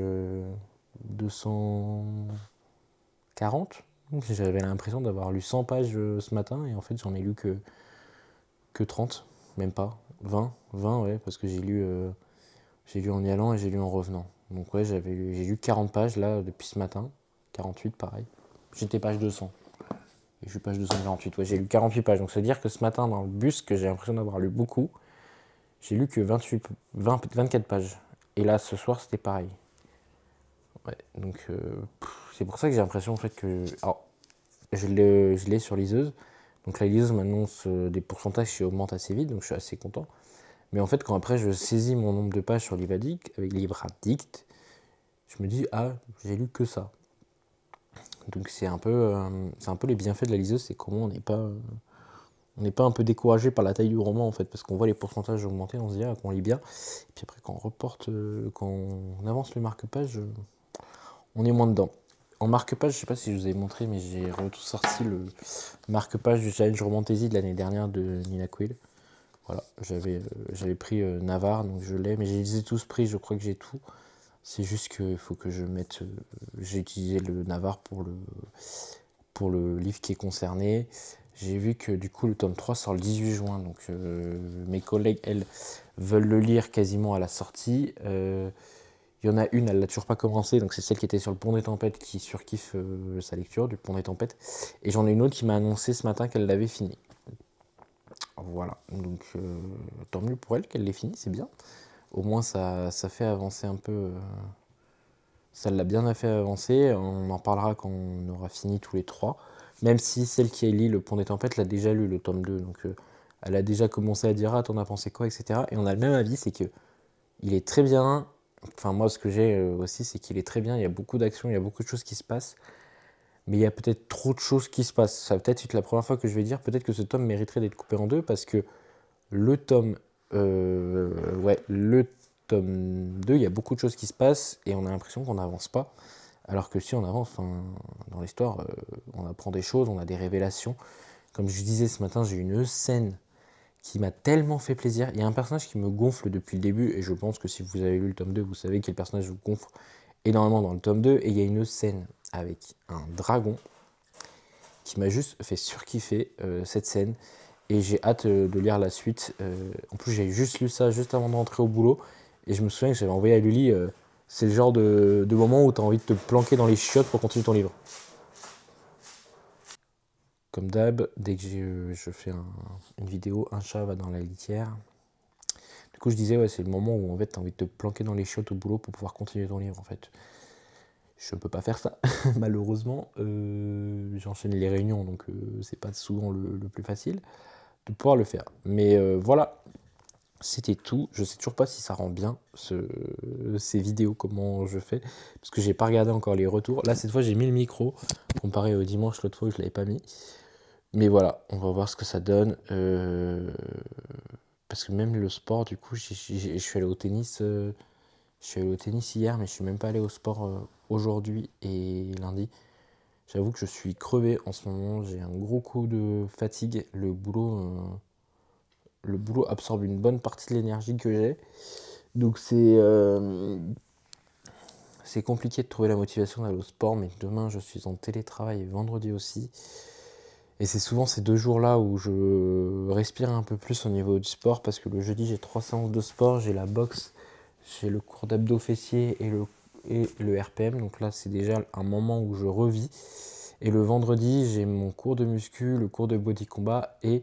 240. J'avais l'impression d'avoir lu 100 pages ce matin et en fait j'en ai lu que 30, même pas, 20 ouais, parce que j'ai lu en y allant et j'ai lu en revenant. Donc ouais, j'ai lu 40 pages là depuis ce matin, 48 pareil. J'étais page 200. Et je suis page 248, ouais, j'ai lu 48 pages. Donc ça veut dire que ce matin dans le bus, que j'ai l'impression d'avoir lu beaucoup, j'ai lu que 24 pages. Et là, ce soir, c'était pareil. Ouais, donc c'est pour ça que j'ai l'impression en fait que... Alors, je l'ai sur liseuse. Donc la liseuse m'annonce des pourcentages qui augmentent assez vite, donc je suis assez content. Mais en fait, quand après je saisis mon nombre de pages sur Libradict, avec Libradict, je me dis, ah, j'ai lu que ça. Donc c'est un peu les bienfaits de la liseuse, c'est comment on n'est pas un peu découragé par la taille du roman en fait, parce qu'on voit les pourcentages augmenter, on se dit ah, qu'on lit bien. Et puis après quand on reporte, quand on avance le marque-page, on est moins dedans. En marque-page, je sais pas si je vous ai montré, mais j'ai ressorti le marque-page du Challenge Romantasy de l'année dernière de Nina Quill. Voilà, j'avais pris Navarre, donc je l'ai, mais j'ai tous pris, je crois que j'ai tout. C'est juste qu'il faut que je mette. J'ai utilisé le Navarre pour le livre qui est concerné. J'ai vu que du coup le tome 3 sort le 18 juin, donc mes collègues, elles, veulent le lire quasiment à la sortie. Il y en a une, elle l'a toujours pas commencé, donc c'est celle qui était sur le Pont des Tempêtes qui surkiffe sa lecture du Pont des Tempêtes. Et j'en ai une autre qui m'a annoncé ce matin qu'elle l'avait fini. Voilà, donc tant mieux pour elle qu'elle l'ait fini, c'est bien. Au moins ça fait avancer un peu. Ça l'a bien fait avancer. On en parlera quand on aura fini tous les trois. Même si celle qui a lu Le Pont des Tempêtes l'a déjà lu, le tome 2. Donc elle a déjà commencé à dire ah, t'en as pensé quoi, etc. Et on a le même avis, c'est que il est très bien. Enfin, moi, ce que j'ai aussi, c'est qu'il est très bien. Il y a beaucoup d'actions, il y a beaucoup de choses qui se passent. Mais il y a peut-être trop de choses qui se passent. Ça va peut-être être la première fois que je vais dire peut-être que ce tome mériterait d'être coupé en deux parce que le tome, le tome 2, il y a beaucoup de choses qui se passent et on a l'impression qu'on n'avance pas. Alors que si on avance dans l'histoire, on apprend des choses, on a des révélations. Comme je disais ce matin, j'ai une scène qui m'a tellement fait plaisir. Il y a un personnage qui me gonfle depuis le début, et je pense que si vous avez lu le tome 2, vous savez quel personnage vous gonfle énormément dans le tome 2. Et il y a une scène avec un dragon qui m'a juste fait surkiffer cette scène. Et j'ai hâte de lire la suite. En plus, j'ai juste lu ça juste avant de rentrer au boulot. Et je me souviens que j'avais envoyé à Lully. C'est le genre de moment où tu as envie de te planquer dans les chiottes pour continuer ton livre. Comme d'hab, dès que je fais une vidéo, un chat va dans la litière. Du coup, je disais, ouais, c'est le moment où en fait, tu as envie de te planquer dans les chiottes au boulot pour pouvoir continuer ton livre. En fait, je ne peux pas faire ça, malheureusement. J'enchaîne les réunions, donc c'est pas souvent le plus facile de pouvoir le faire. Mais voilà, c'était tout. Je sais toujours pas si ça rend bien ces vidéos, comment je fais, parce que j'ai pas regardé encore les retours. Là, cette fois, j'ai mis le micro, comparé au dimanche, l'autre fois où je l'avais pas mis. Mais voilà, on va voir ce que ça donne. Parce que même le sport, du coup, je suis allé au tennis. Je suis allé au tennis hier, mais je suis même pas allé au sport aujourd'hui et lundi. J'avoue que je suis crevé en ce moment. J'ai un gros coup de fatigue. Le boulot absorbe une bonne partie de l'énergie que j'ai. Donc c'est compliqué de trouver la motivation d'aller au sport. Mais demain, je suis en télétravail et vendredi aussi. Et c'est souvent ces 2 jours-là où je respire un peu plus au niveau du sport parce que le jeudi, j'ai 3 séances de sport, j'ai la boxe, j'ai le cours d'abdos fessiers et le RPM. Donc là, c'est déjà un moment où je revis. Et le vendredi, j'ai mon cours de muscu, le cours de body combat et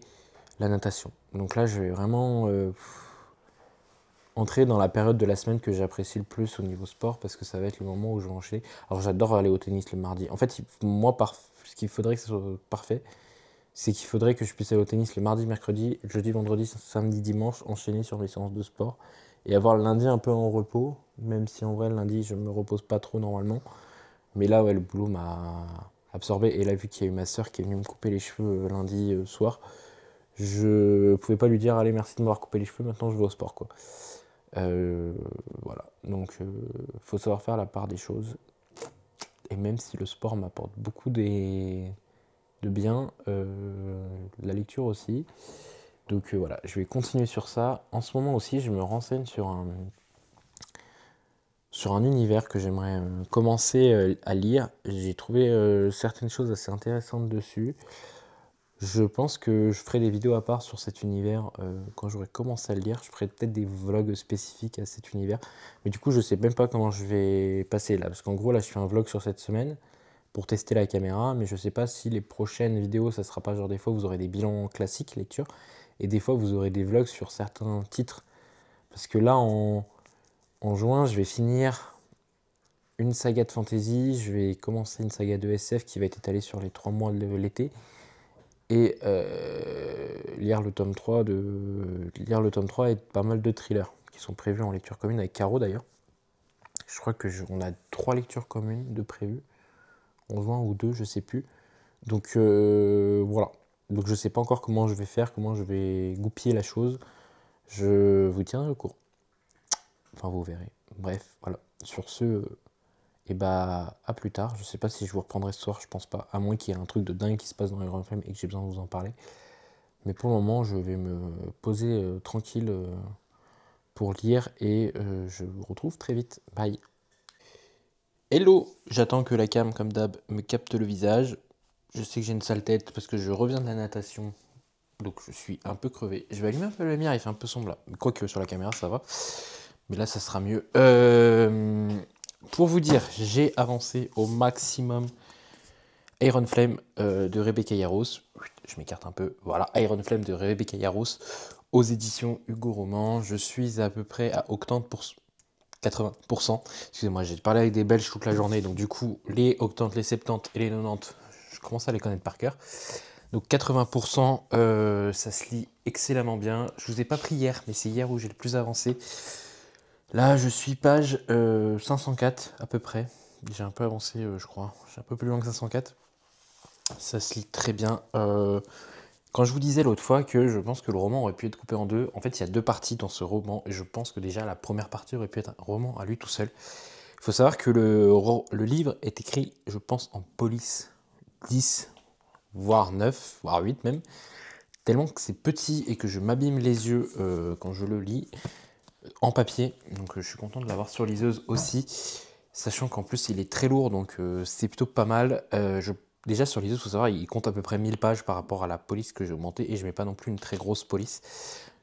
la natation. Donc là, je vais vraiment entrer dans la période de la semaine que j'apprécie le plus au niveau sport parce que ça va être le moment où je vais enchaîner. Alors j'adore aller au tennis le mardi. En fait, moi, ce qu'il faudrait que ce soit parfait, c'est qu'il faudrait que je puisse aller au tennis le mardi, mercredi, jeudi, vendredi, samedi, dimanche, enchaîner sur mes séances de sport et avoir le lundi un peu en repos, même si en vrai le lundi je me repose pas trop normalement. Mais là, ouais, le boulot m'a absorbé et là, vu qu'il y a eu ma soeur qui est venue me couper les cheveux lundi soir, je pouvais pas lui dire allez merci de m'avoir coupé les cheveux, maintenant je vais au sport quoi. Voilà, donc faut savoir faire la part des choses. Et même si le sport m'apporte beaucoup de bien, la lecture aussi. Donc voilà, je vais continuer sur ça. En ce moment aussi, je me renseigne sur un univers que j'aimerais commencer à lire. J'ai trouvé certaines choses assez intéressantes dessus. Je pense que je ferai des vidéos à part sur cet univers quand j'aurai commencé à le lire. Je ferai peut-être des vlogs spécifiques à cet univers. Mais du coup, je sais même pas comment je vais passer là. Parce qu'en gros, là, je fais un vlog sur cette semaine pour tester la caméra, mais je sais pas si les prochaines vidéos, ça sera pas genre des fois vous aurez des bilans classiques lecture, et des fois vous aurez des vlogs sur certains titres. Parce que là, en juin, je vais finir une saga de fantasy, je vais commencer une saga de SF qui va être étalée sur les 3 mois de l'été, et lire le tome 3 et pas mal de thrillers qui sont prévus en lecture commune avec Caro d'ailleurs. Je crois on a 3 lectures communes de prévues, en juin ou 2, je sais plus. Donc voilà. Donc je sais pas encore comment je vais faire, comment je vais goupiller la chose. Je vous tiendrai au courant. Enfin, vous verrez. Bref, voilà. Sur ce, et bah à plus tard. Je sais pas si je vous reprendrai ce soir, je pense pas. À moins qu'il y ait un truc de dingue qui se passe dans Iron Flame et que j'ai besoin de vous en parler. Mais pour le moment, je vais me poser tranquille pour lire et je vous retrouve très vite. Bye. Hello, j'attends que la cam, comme d'hab, me capte le visage. Je sais que j'ai une sale tête parce que je reviens de la natation. Donc je suis un peu crevé. Je vais allumer un peu la lumière, il fait un peu sombre là. Quoique sur la caméra, ça va. Mais là, ça sera mieux. Pour vous dire, j'ai avancé au maximum Iron Flame de Rebecca Yarros. Je m'écarte un peu. Voilà, Iron Flame de Rebecca Yarros aux éditions Hugo Roman. Je suis à peu près à 80%. Excusez-moi, j'ai parlé avec des Belges toute la journée. Donc du coup, les 80, les 70 et les 90, je commence à les connaître par cœur. Donc 80%, ça se lit excellemment bien. Je vous ai pas pris hier, mais c'est hier où j'ai le plus avancé. Là, je suis page 504 à peu près. J'ai un peu avancé, je crois. J'ai un peu plus loin que 504. Ça se lit très bien. Quand je vous disais l'autre fois que je pense que le roman aurait pu être coupé en deux, en fait, il y a 2 parties dans ce roman. Et je pense que déjà, la première partie aurait pu être un roman à lui tout seul. Il faut savoir que le livre est écrit, je pense, en police 10, voire 9, voire 8 même. Tellement que c'est petit et que je m'abîme les yeux quand je le lis en papier. Donc je suis content de l'avoir sur liseuse aussi. Sachant qu'en plus il est très lourd, donc c'est plutôt pas mal. Déjà sur liseuse, il faut savoir, il compte à peu près 1000 pages par rapport à la police que j'ai augmentée. Et je mets pas non plus une très grosse police.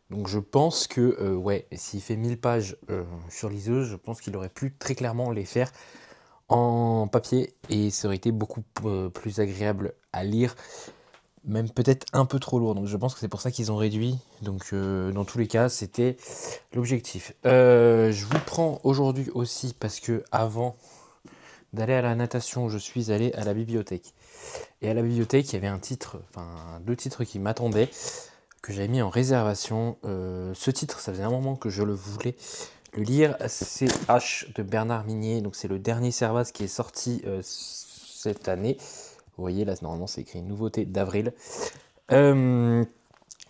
Donc je pense que, ouais, s'il fait 1000 pages sur liseuse, je pense qu'il aurait pu très clairement les faire en papier. Et ça aurait été beaucoup plus agréable à lire. Même peut-être un peu trop lourd, donc je pense que c'est pour ça qu'ils ont réduit. Donc dans tous les cas, c'était l'objectif. Je vous prends aujourd'hui aussi parce que avant d'aller à la natation, je suis allé à la bibliothèque. Et à la bibliothèque, il y avait un titre, enfin 2 titres qui m'attendaient, que j'avais mis en réservation. Ce titre, ça faisait un moment que je le voulais le lire. C'est H de Bernard Minier, donc c'est le dernier Servaz qui est sorti cette année. Vous voyez, là, normalement, c'est écrit nouveauté d'avril. Faut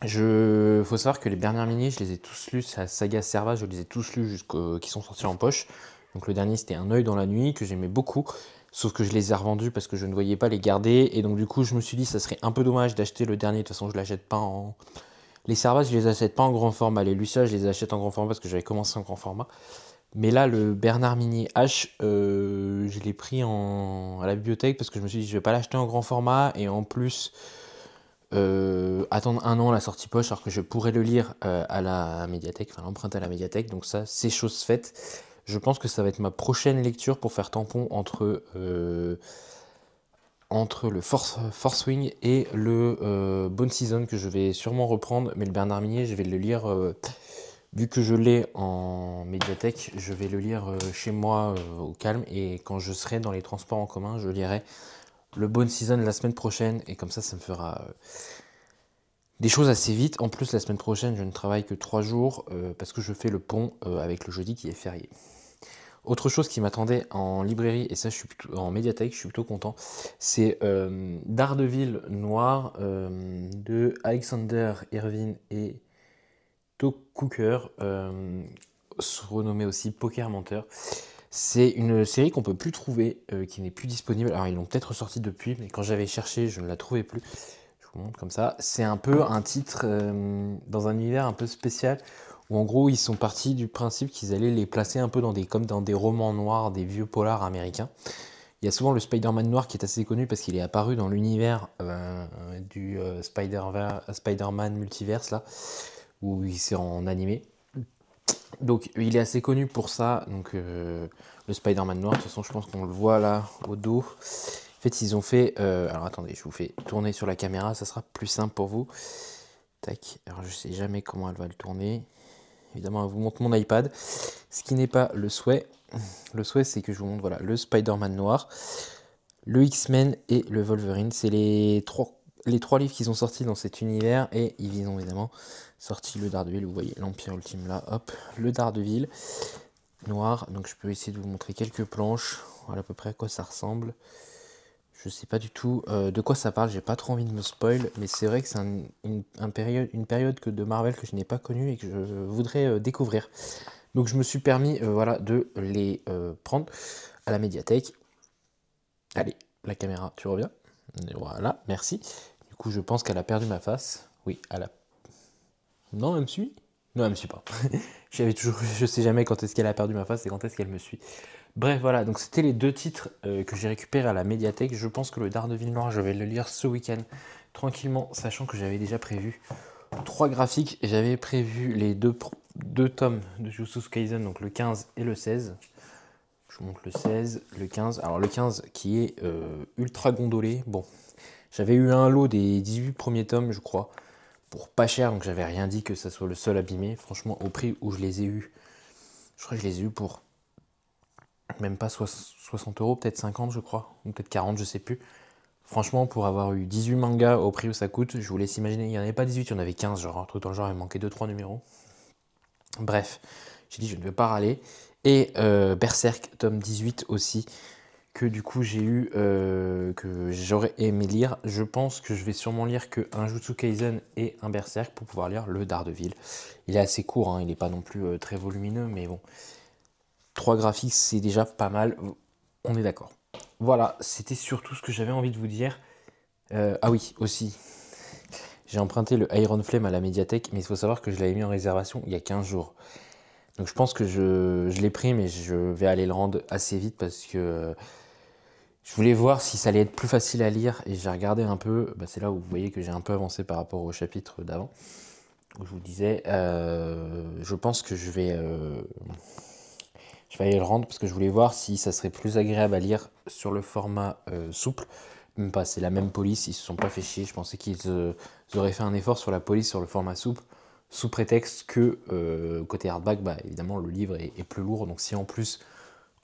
savoir que les Bernard Minier, je les ai tous lus. La saga Servaz, je les ai tous lus qui sont sortis en poche. Donc le dernier, c'était Un œil dans la nuit, que j'aimais beaucoup. Sauf que je les ai revendus parce que je ne voyais pas les garder. Et donc du coup, je me suis dit, ça serait un peu dommage d'acheter le dernier. De toute façon, je ne l'achète pas en... Les Servaz, je les achète pas en grand format. Les Lucia, je les achète en grand format parce que j'avais commencé en grand format. Mais là, le Bernard Minier H, je l'ai pris à la bibliothèque parce que je me suis dit, je vais pas l'acheter en grand format et en plus attendre 1 an la sortie poche alors que je pourrais le lire à la médiathèque, enfin l'emprunter à la médiathèque. Donc ça, c'est chose faite. Je pense que ça va être ma prochaine lecture pour faire tampon entre le Force Wing et le Bone Season que je vais sûrement reprendre. Mais le Bernard Minier, je vais le lire... Vu que je l'ai en médiathèque, je vais le lire chez moi au calme. Et quand je serai dans les transports en commun, je lirai le Bone Season la semaine prochaine. Et comme ça me fera des choses assez vite. En plus, la semaine prochaine, je ne travaille que 3 jours parce que je fais le pont avec le jeudi qui est férié. Autre chose qui m'attendait en librairie, et ça je suis plutôt en médiathèque, je suis plutôt content, c'est Daredevil Noir de Alexander Irvine et Todd Cooker, renommé aussi Poker Menteur. C'est une série qu'on peut plus trouver, qui n'est plus disponible. Alors ils l'ont peut-être ressorti depuis, mais quand j'avais cherché, je ne la trouvais plus. Je vous montre comme ça. C'est un peu un titre dans un univers un peu spécial, où en gros ils sont partis du principe qu'ils allaient les placer un peu comme dans des romans noirs, des vieux polars américains. Il y a souvent le Spider-Man noir qui est assez connu parce qu'il est apparu dans l'univers du Spider-Man multiverse là, où il s'est en animé. Donc il est assez connu pour ça, donc le Spider-Man noir, de toute façon je pense qu'on le voit là au dos. En fait ils ont fait, alors attendez, je vous fais tourner sur la caméra, ça sera plus simple pour vous. Tac, alors je sais jamais comment elle va le tourner. Évidemment, elle vous montre mon iPad. Ce qui n'est pas le souhait. Le souhait, c'est que je vous montre voilà, le Spider-Man noir, le X-Men et le Wolverine. C'est les trois livres qui sont sortis dans cet univers. Et ils ont évidemment sorti le Daredevil. Vous voyez l'Empire Ultime là, hop, le Daredevil noir. Donc je peux essayer de vous montrer quelques planches. Voilà à peu près à quoi ça ressemble. Je sais pas du tout de quoi ça parle, j'ai pas trop envie de me spoil, mais c'est vrai que c'est une période de Marvel que je n'ai pas connue et que je voudrais découvrir. Donc je me suis permis voilà, de les prendre à la médiathèque. Allez, la caméra, tu reviens. Et voilà, merci. Du coup, je pense qu'elle a perdu ma face. Oui, elle a... Non, elle me suit? Non, elle me suit pas. Je sais jamais quand est-ce qu'elle a perdu ma face et quand est-ce qu'elle me suit. Bref, voilà, donc c'était les deux titres que j'ai récupérés à la médiathèque. Je pense que le Daredevil noir, je vais le lire ce week-end, tranquillement, sachant que j'avais déjà prévu 3 graphiques. Et j'avais prévu les deux tomes de Jujutsu Kaisen, donc le 15 et le 16. Je vous montre le 16, le 15. Alors le 15 qui est ultra gondolé. Bon, j'avais eu un lot des 18 premiers tomes, je crois, pour pas cher, donc j'avais rien dit que ça soit le seul abîmé. Franchement, au prix où je les ai eus, je crois que je les ai eus pour même pas 60 euros, peut-être 50 je crois, ou peut-être 40, je sais plus. Franchement, pour avoir eu 18 mangas au prix où ça coûte, je vous laisse imaginer, il n'y en avait pas 18, il y en avait 15, genre un truc dans le genre, il manquait 2-3 numéros. Bref, j'ai dit je ne vais pas râler. Et Berserk, tome 18 aussi, que du coup j'ai eu, que j'aurais aimé lire. Je pense que je vais sûrement lire qu'un Jujutsu Kaisen et un Berserk pour pouvoir lire le Daredevil. Il est assez court, hein, il n'est pas non plus très volumineux, mais bon. 3 graphiques, c'est déjà pas mal, on est d'accord. Voilà, c'était surtout ce que j'avais envie de vous dire. Ah oui, aussi, j'ai emprunté le Iron Flame à la médiathèque, mais il faut savoir que je l'avais mis en réservation il y a 15 jours. Donc je pense que je l'ai pris, mais je vais aller le rendre assez vite parce que je voulais voir si ça allait être plus facile à lire. Et j'ai regardé un peu, bah c'est là où vous voyez que j'ai un peu avancé par rapport au chapitre d'avant, où je vous disais, je pense que je vais aller le rendre parce que je voulais voir si ça serait plus agréable à lire sur le format souple. Même pas, c'est la même police, ils se sont pas fait chier. Je pensais qu'ils auraient fait un effort sur la police sur le format souple, sous prétexte que côté hardback, bah, évidemment, le livre est plus lourd. Donc si en plus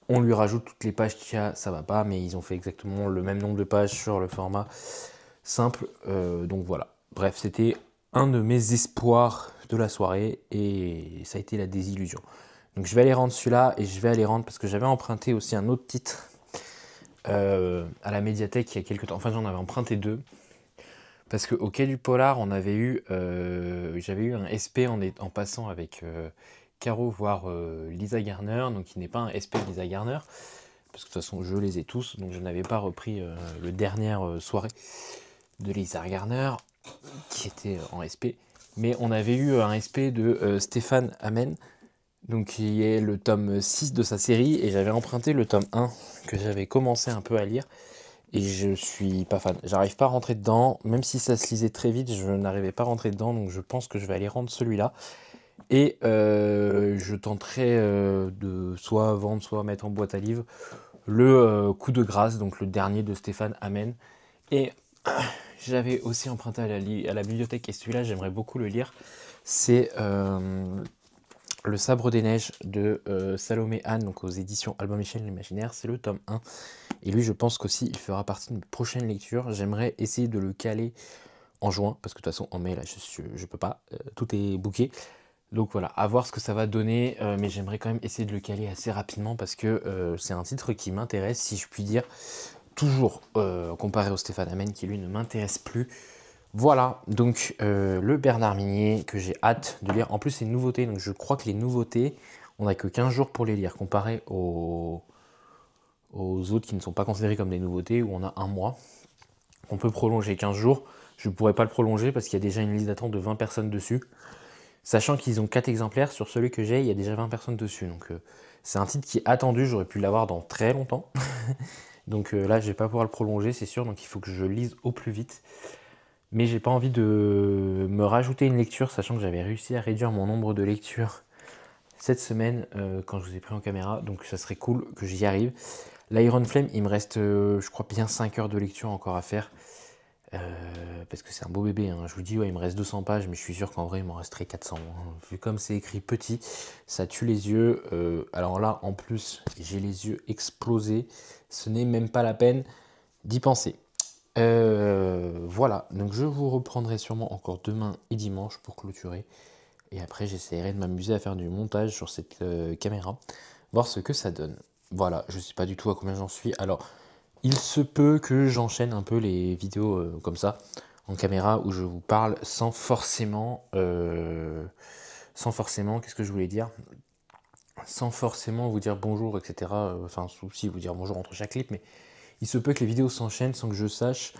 on lui rajoute toutes les pages qu'il y a, ça va pas. Mais ils ont fait exactement le même nombre de pages sur le format simple. Donc voilà. Bref, c'était un de mes espoirs de la soirée et ça a été la désillusion. Donc je vais aller rendre celui-là et je vais aller rendre parce que j'avais emprunté aussi un autre titre à la médiathèque il y a quelques temps. Enfin, j'en avais emprunté 2 parce qu'au Quai du Polar, j'avais eu un SP en passant avec Caro voir Lisa Garner, donc il n'est pas un SP de Lisa Garner parce que de toute façon je les ai tous, donc je n'avais pas repris le dernière soirée de Lisa Garner qui était en SP, mais on avait eu un SP de Stéphane Amen, donc qui est le tome 6 de sa série, et j'avais emprunté le tome 1 que j'avais commencé un peu à lire, et je suis pas fan. J'arrive pas à rentrer dedans, même si ça se lisait très vite, je n'arrivais pas à rentrer dedans, donc je pense que je vais aller rendre celui-là. Et je tenterai de soit vendre, soit mettre en boîte à livres le coup de grâce, donc le dernier de Stéphane Amen. Et j'avais aussi emprunté à la bibliothèque, et celui-là j'aimerais beaucoup le lire, c'est Le Sabre des Neiges de Salomé Anne, donc aux éditions Albin Michel l'Imaginaire, c'est le tome 1. Et lui, je pense qu'aussi, il fera partie de mes prochaines lectures. J'aimerais essayer de le caler en juin, parce que de toute façon, en mai, là, je peux pas, tout est booké. Donc voilà, à voir ce que ça va donner, mais j'aimerais quand même essayer de le caler assez rapidement, parce que c'est un titre qui m'intéresse, si je puis dire, toujours comparé au Stéphane Amen, qui lui ne m'intéresse plus. Voilà, donc le Bernard Minier que j'ai hâte de lire. En plus, c'est une nouveauté, donc je crois que les nouveautés, on n'a que 15 jours pour les lire, comparé aux autres qui ne sont pas considérés comme des nouveautés, où on a un mois. On peut prolonger 15 jours. Je ne pourrais pas le prolonger parce qu'il y a déjà une liste d'attente de 20 personnes dessus. Sachant qu'ils ont 4 exemplaires, sur celui que j'ai, il y a déjà 20 personnes dessus. Donc c'est un titre qui est attendu, j'aurais pu l'avoir dans très longtemps. Donc là, je ne vais pas pouvoir le prolonger, c'est sûr, donc il faut que je lise au plus vite. Mais j'ai pas envie de me rajouter une lecture, sachant que j'avais réussi à réduire mon nombre de lectures cette semaine quand je vous ai pris en caméra, donc ça serait cool que j'y arrive. L'Iron Flame, il me reste, je crois, bien 5 heures de lecture encore à faire. Parce que c'est un beau bébé, hein. Je vous dis, ouais, il me reste 200 pages, mais je suis sûr qu'en vrai, il m'en resterait 400, hein. Vu comme c'est écrit petit, ça tue les yeux. Alors là, en plus, j'ai les yeux explosés. Ce n'est même pas la peine d'y penser. Voilà, donc je vous reprendrai sûrement encore demain et dimanche pour clôturer. Et après, j'essaierai de m'amuser à faire du montage sur cette caméra, voir ce que ça donne. Voilà, je sais pas du tout à combien j'en suis. Alors, il se peut que j'enchaîne un peu les vidéos comme ça, en caméra, où je vous parle sans forcément, qu'est-ce que je voulais dire? Sans forcément vous dire bonjour, etc. Enfin, si vous dire bonjour entre chaque clip, mais il se peut que les vidéos s'enchaînent sans que je sache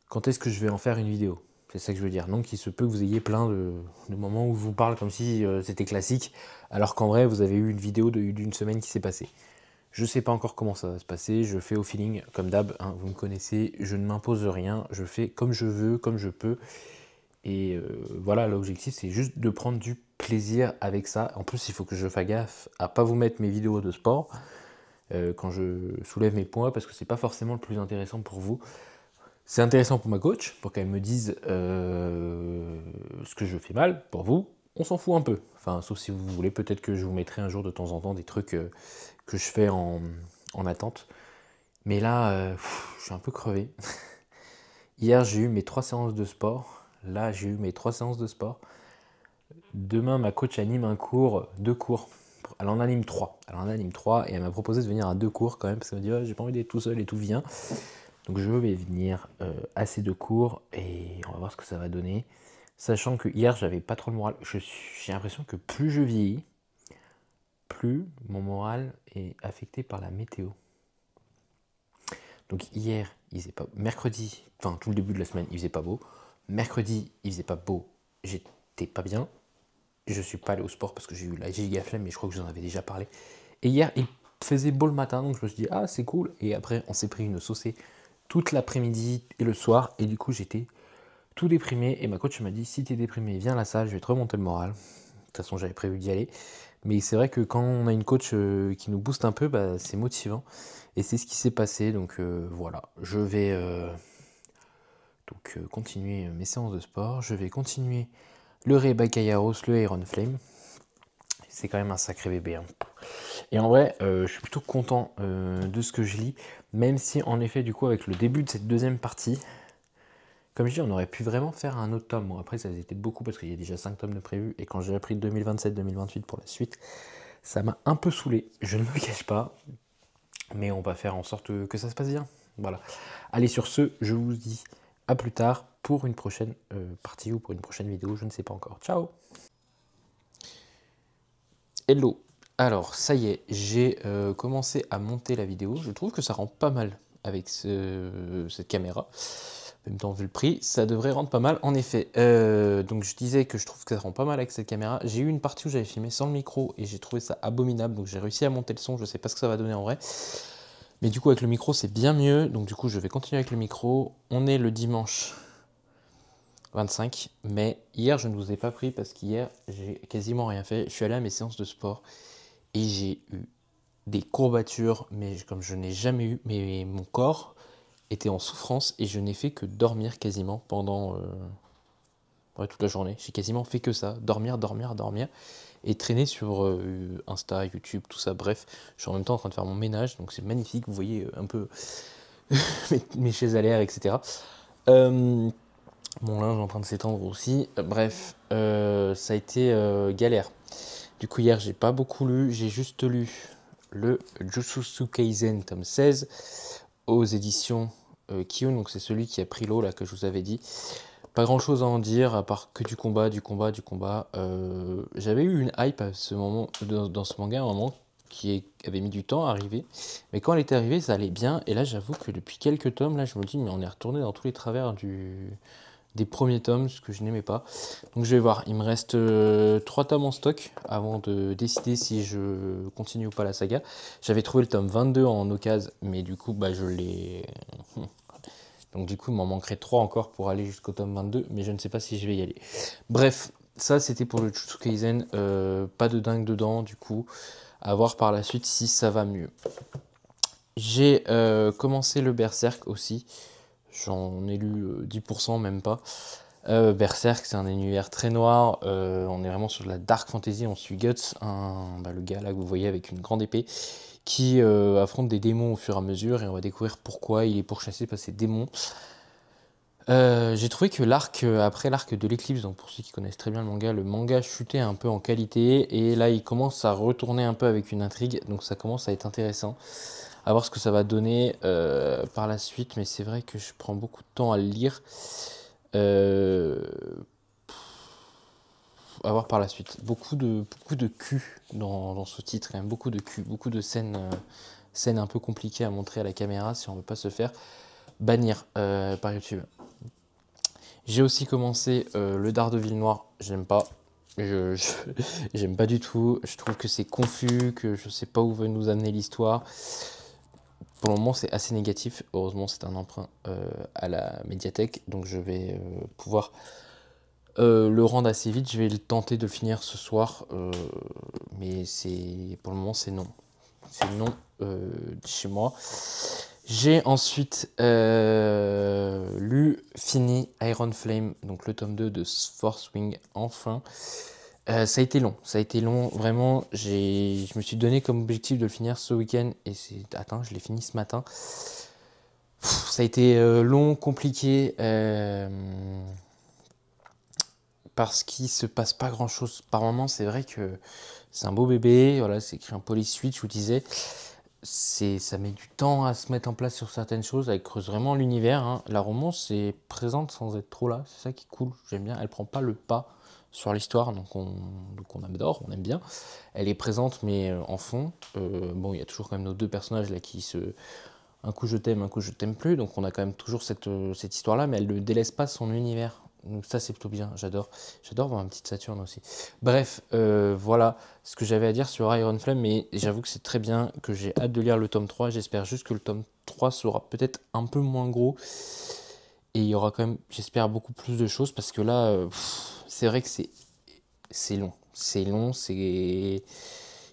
quand est-ce que je vais en faire une vidéo. C'est ça que je veux dire. Donc il se peut que vous ayez plein de moments où je vous parle comme si c'était classique, alors qu'en vrai vous avez eu une vidéo d'une semaine qui s'est passée. Je sais pas encore comment ça va se passer, je fais au feeling, comme d'hab, hein, vous me connaissez, je ne m'impose rien, je fais comme je veux, comme je peux. Et voilà, l'objectif c'est juste de prendre du plaisir avec ça. En plus il faut que je fasse gaffe à pas vous mettre mes vidéos de sport quand je soulève mes poids, parce que c'est pas forcément le plus intéressant pour vous. C'est intéressant pour ma coach, pour qu'elle me dise ce que je fais mal. Pour vous, on s'en fout un peu. Enfin, sauf si vous voulez, peut-être que je vous mettrai un jour de temps en temps des trucs que je fais en attente. Mais là, je suis un peu crevé. Hier, j'ai eu mes 3 séances de sport. Là, j'ai eu mes 3 séances de sport. Demain, ma coach anime un cours, 2 cours. Elle en anime 3. Elle en anime 3 et elle m'a proposé de venir à 2 cours quand même, parce qu'elle m'a dit, oh, j'ai pas envie d'être tout seul et tout vient. Donc je vais venir à ces 2 cours et on va voir ce que ça va donner. Sachant que hier, j'avais pas trop le moral. J'ai l'impression que plus je vieillis, plus mon moral est affecté par la météo. Donc hier, il faisait pas. Mercredi, enfin tout le début de la semaine, il faisait pas beau. Mercredi, il faisait pas beau. J'étais pas bien. Je suis pas allé au sport parce que j'ai eu la giga flemme, mais je crois que je vous en avais déjà parlé. Et hier, il faisait beau le matin, donc je me suis dit, ah, c'est cool. Et après, on s'est pris une saucée toute l'après-midi et le soir. Et du coup, j'étais tout déprimé. Et ma coach m'a dit, si t'es déprimé, viens à la salle, je vais te remonter le moral. De toute façon, j'avais prévu d'y aller. Mais c'est vrai que quand on a une coach qui nous booste un peu, bah, c'est motivant. Et c'est ce qui s'est passé. Donc voilà, je vais continuer mes séances de sport. Je vais continuer le Rebecca Yaros, le Iron Flame. C'est quand même un sacré bébé, hein. Et en vrai, je suis plutôt content de ce que je lis, même si en effet, du coup, avec le début de cette deuxième partie, comme je dis, on aurait pu vraiment faire un autre tome. Bon, après, ça a été beaucoup parce qu'il y a déjà 5 tomes de prévus, et quand j'ai appris 2027-2028 pour la suite, ça m'a un peu saoulé, je ne me cache pas, mais on va faire en sorte que ça se passe bien. Voilà. Allez, sur ce, je vous dis à plus tard pour une prochaine partie ou pour une prochaine vidéo, je ne sais pas encore. Ciao! Hello! Alors, ça y est, j'ai commencé à monter la vidéo. Je trouve que ça rend pas mal avec cette caméra. En même temps, vu le prix, ça devrait rendre pas mal. En effet, donc je disais que je trouve que ça rend pas mal avec cette caméra. J'ai eu une partie où j'avais filmé sans le micro et j'ai trouvé ça abominable. Donc j'ai réussi à monter le son. Je sais pas ce que ça va donner en vrai. Mais du coup, avec le micro, c'est bien mieux. Donc du coup, je vais continuer avec le micro. On est le dimanche 25, mais hier, je ne vous ai pas pris parce qu'hier, j'ai quasiment rien fait. Je suis allé à mes séances de sport et j'ai eu des courbatures, mais comme je n'ai jamais eu, mais mon corps était en souffrance et je n'ai fait que dormir quasiment pendant toute la journée. J'ai quasiment fait que ça, dormir, dormir, dormir et traîner sur Insta, YouTube, tout ça. Bref, je suis en même temps en train de faire mon ménage, donc c'est magnifique. Vous voyez un peu mes chaises à l'air, etc. Mon linge en train de s'étendre aussi. Bref, ça a été galère. Du coup, hier, j'ai pas beaucoup lu. J'ai juste lu le Jujutsu Kaisen tome 16 aux éditions Kiun. Donc, c'est celui qui a pris l'eau, là, que je vous avais dit. Pas grand chose à en dire, à part que du combat, du combat, du combat. J'avais eu une hype à ce moment, dans ce manga, à un moment avait mis du temps à arriver. Mais quand elle était arrivée, ça allait bien. Et là, j'avoue que depuis quelques tomes, là, je me dis, mais on est retourné dans tous les travers des premiers tomes, ce que je n'aimais pas. Donc je vais voir, il me reste 3 tomes en stock avant de décider si je continue ou pas la saga. J'avais trouvé le tome 22 en occasion, mais du coup bah, je l'ai... Donc du coup il m'en manquerait 3 encore pour aller jusqu'au tome 22, mais je ne sais pas si je vais y aller. Bref, ça c'était pour le Jujutsu Kaisen, pas de dingue dedans du coup, à voir par la suite si ça va mieux. J'ai commencé le Berserk aussi. J'en ai lu 10%, même pas. Berserk, c'est un univers très noir. On est vraiment sur de la dark fantasy. On suit Guts, le gars là que vous voyez avec une grande épée, qui affronte des démons au fur et à mesure. Et on va découvrir pourquoi il est pourchassé par ces démons. J'ai trouvé que l'arc, après l'arc de l'éclipse, donc pour ceux qui connaissent très bien le manga chutait un peu en qualité. Et là, il commence à retourner un peu avec une intrigue. Donc ça commence à être intéressant. À voir ce que ça va donner par la suite. Mais c'est vrai que je prends beaucoup de temps à le lire. Euh, à voir par la suite. Beaucoup de cul dans ce titre, quand même. Beaucoup de cul, beaucoup de scènes un peu compliquées à montrer à la caméra si on veut pas se faire bannir par YouTube. J'ai aussi commencé le Daredevil noir. J'aime pas. J'aime pas du tout. Je trouve que c'est confus, que je sais pas où veut nous amener l'histoire. Pour le moment, c'est assez négatif. Heureusement, c'est un emprunt à la médiathèque, donc je vais pouvoir le rendre assez vite. Je vais tenter de le finir ce soir, mais pour le moment, c'est non. C'est non chez moi. J'ai ensuite fini Iron Flame, donc le tome 2 de Force Wing, enfin. Ça a été long, vraiment. Je me suis donné comme objectif de le finir ce week-end et je l'ai fini ce matin. Ça a été long, compliqué, parce qu'il se passe pas grand-chose. Par moments, c'est vrai que c'est un beau bébé, voilà, c'est écrit en police suite, je vous disais. Ça met du temps à se mettre en place sur certaines choses, elle creuse vraiment l'univers, hein. La romance est présente sans être trop là, c'est ça qui est cool, j'aime bien. Elle prend pas le pas sur l'histoire, donc on adore, on aime bien. Elle est présente mais en fond. Bon, il y a toujours quand même nos deux personnages là qui se... Un coup je t'aime, un coup je t'aime plus, donc on a quand même toujours cette histoire-là, mais elle ne délaisse pas son univers. Donc ça c'est plutôt bien, j'adore voir une petite Saturne aussi. Bref, voilà ce que j'avais à dire sur Iron Flame, mais j'avoue que c'est très bien, que j'ai hâte de lire le tome 3. J'espère juste que le tome 3 sera peut-être un peu moins gros, et il y aura quand même, j'espère, beaucoup plus de choses, parce que là, c'est vrai que c'est long. C'est long, il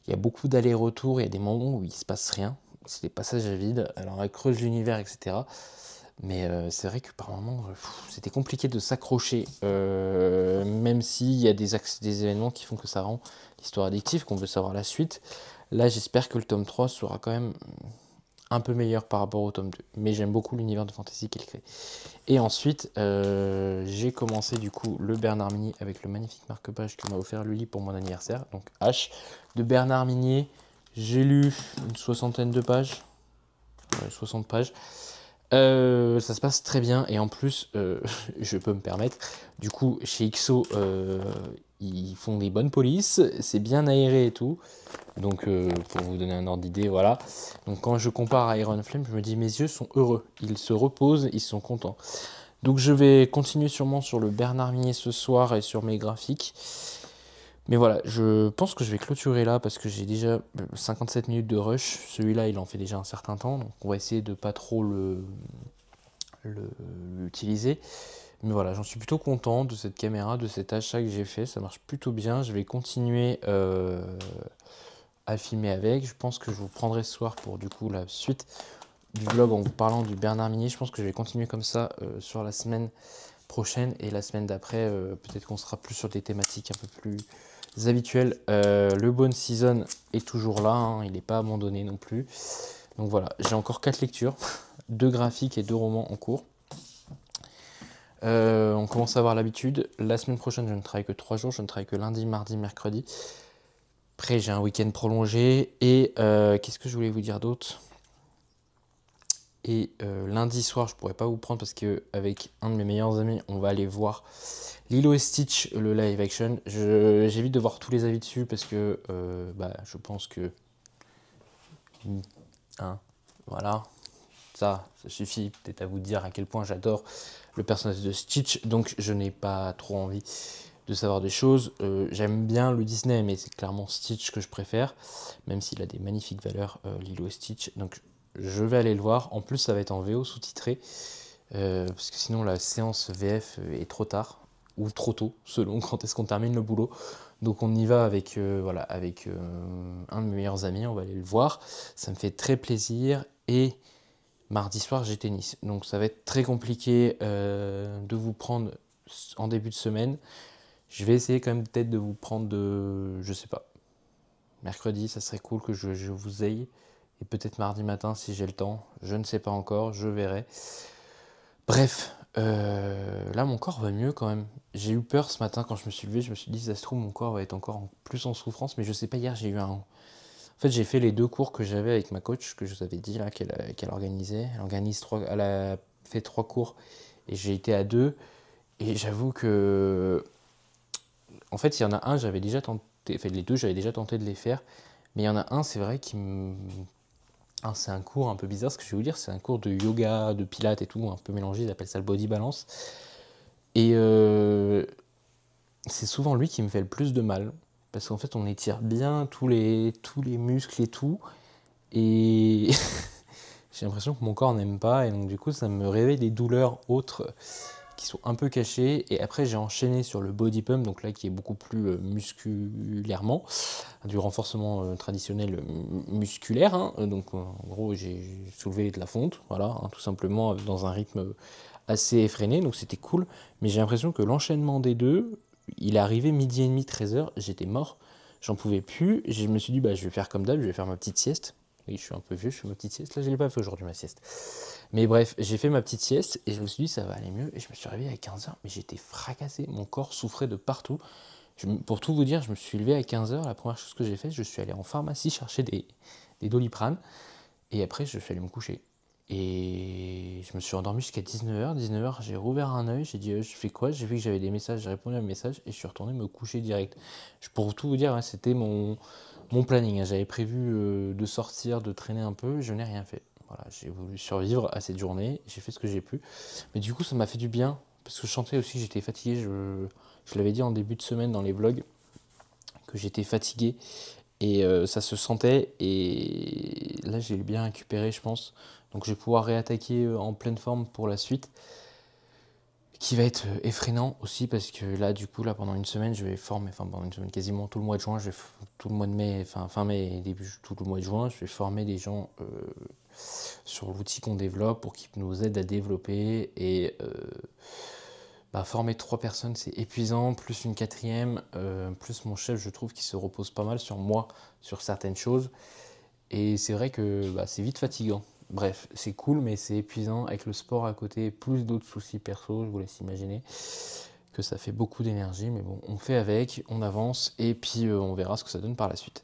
y a beaucoup d'allers-retours, il y a des moments où il se passe rien. C'est des passages à vide, alors elle creuse l'univers, etc. Mais c'est vrai que par moments, c'était compliqué de s'accrocher, même s'il y a des événements qui font que ça rend l'histoire addictive, qu'on veut savoir la suite. Là, j'espère que le tome 3 sera quand même un peu meilleur par rapport au tome 2. Mais j'aime beaucoup l'univers de fantasy qu'il crée. Et ensuite, j'ai commencé du coup le Bernard Minier avec le magnifique marque-page que m'a offert Lully pour mon anniversaire. Donc H de Bernard Minier. J'ai lu une soixantaine de pages. Ouais, 60 pages. Ça se passe très bien et en plus, je peux me permettre, du coup, chez XO, ils font des bonnes polices, c'est bien aéré et tout. Donc, pour vous donner un ordre d'idée, voilà. Donc, quand je compare à Iron Flame, je me dis, mes yeux sont heureux, ils se reposent, ils sont contents. Donc, je vais continuer sûrement sur le Bernard Minier ce soir et sur mes graphiques. Mais voilà, je pense que je vais clôturer là parce que j'ai déjà 57 minutes de rush. Celui-là, il en fait déjà un certain temps, donc on va essayer de pas trop l'utiliser. Mais voilà, j'en suis plutôt content de cette caméra, de cet achat que j'ai fait. Ça marche plutôt bien. Je vais continuer à filmer avec. Je pense que je vous prendrai ce soir pour du coup la suite du vlog en vous parlant du Bernard Minier. Je pense que je vais continuer comme ça sur la semaine prochaine et la semaine d'après. Peut-être qu'on sera plus sur des thématiques un peu plus habituelles. Le Bone Season est toujours là, hein, il n'est pas abandonné non plus. Donc voilà, j'ai encore 4 lectures, 2 graphiques et 2 romans en cours. On commence à avoir l'habitude. La semaine prochaine, je ne travaille que 3 jours. Je ne travaille que lundi, mardi, mercredi. Après, j'ai un week-end prolongé. Et qu'est-ce que je voulais vous dire d'autre? Et lundi soir, je pourrais pas vous prendre parce qu'avec un de mes meilleurs amis, on va aller voir Lilo et Stitch, le live action. J'évite de voir tous les avis dessus parce que je pense que... Hein, voilà. Ça suffit peut-être à vous dire à quel point j'adore le personnage de Stitch. Donc je n'ai pas trop envie de savoir des choses. J'aime bien le Disney, mais c'est clairement Stitch que je préfère. Même s'il a des magnifiques valeurs, Lilo et Stitch. Donc je vais aller le voir. En plus, ça va être en VO sous-titré. Parce que sinon, la séance VF est trop tard. Ou trop tôt, selon quand est-ce qu'on termine le boulot. Donc on y va avec, un de mes meilleurs amis. On va aller le voir. Ça me fait très plaisir. Et Mardi soir, j'ai tennis. Donc ça va être très compliqué de vous prendre en début de semaine. Je vais essayer quand même peut-être de vous prendre je sais pas, mercredi, ça serait cool que je vous aille. Et peut-être mardi matin si j'ai le temps. Je ne sais pas encore, je verrai. Bref, là mon corps va mieux quand même. J'ai eu peur ce matin quand je me suis levé, je me suis dit ça se trouve mon corps va être encore plus en souffrance, mais je sais pas, hier j'ai eu un... En fait j'ai fait les 2 cours que j'avais avec ma coach, que je vous avais dit là, qu'elle organisait. Elle a fait 3 cours et j'ai été à 2. Et j'avoue que... En fait il y en a un, j'avais déjà tenté, enfin les 2 j'avais déjà tenté de les faire, mais il y en a un c'est vrai qui me... Ah, c'est un cours un peu bizarre, ce que je vais vous dire, c'est un cours de yoga, de pilates et tout, un peu mélangé, ils appellent ça le body balance. Et c'est souvent lui qui me fait le plus de mal, parce qu'en fait on étire bien tous les muscles et tout, et j'ai l'impression que mon corps n'aime pas, et donc du coup ça me réveille des douleurs autres qui sont un peu cachées, et après j'ai enchaîné sur le body pump, donc là qui est beaucoup plus musculairement, du renforcement traditionnel musculaire, hein. Donc en gros j'ai soulevé de la fonte, voilà, hein, tout simplement dans un rythme assez effréné, donc c'était cool, mais j'ai l'impression que l'enchaînement des deux, il est arrivé midi et demi, 13h, j'étais mort, j'en pouvais plus, et je me suis dit bah je vais faire comme d'hab, je vais faire ma petite sieste. Oui, je suis un peu vieux, je fais ma petite sieste. Là, je l'ai pas fait aujourd'hui, ma sieste. Mais bref, j'ai fait ma petite sieste et je me suis dit, ça va aller mieux. Et je me suis réveillé à 15h, mais j'étais fracassé. Mon corps souffrait de partout. Pour tout vous dire, je me suis levé à 15h. La première chose que j'ai fait, je suis allé en pharmacie chercher des Doliprane. Et après, je suis allé me coucher. Et je me suis endormi jusqu'à 19h. 19h, j'ai rouvert un œil. J'ai dit, je fais quoi? J'ai vu que j'avais des messages. J'ai répondu à mes messages et je suis retourné me coucher direct. Pour tout vous dire, hein, c'était mon planning, hein. J'avais prévu de sortir, de traîner un peu. Je n'ai rien fait. Voilà, j'ai voulu survivre à cette journée. J'ai fait ce que j'ai pu. Mais du coup, ça m'a fait du bien. Parce que je sentais aussi que j'étais fatigué. Je l'avais dit en début de semaine dans les vlogs que j'étais fatigué. Et ça se sentait. Et là, j'ai bien récupéré, je pense. Donc, je vais pouvoir réattaquer en pleine forme pour la suite. Qui va être effrénant aussi parce que là, du coup, là, pendant une semaine, je vais former, enfin, pendant une semaine, quasiment tout le mois de juin, tout le mois de mai, enfin, fin mai et début, tout le mois de juin, je vais former des gens sur l'outil qu'on développe pour qu'ils nous aident à développer. Et bah, former 3 personnes, c'est épuisant, plus une quatrième, plus mon chef, je trouve qu'il se repose pas mal sur moi, sur certaines choses. Et c'est vrai que bah, c'est vite fatigant. Bref, c'est cool, mais c'est épuisant avec le sport à côté, plus d'autres soucis perso, je vous laisse imaginer que ça fait beaucoup d'énergie, mais bon, on fait avec, on avance, et puis on verra ce que ça donne par la suite.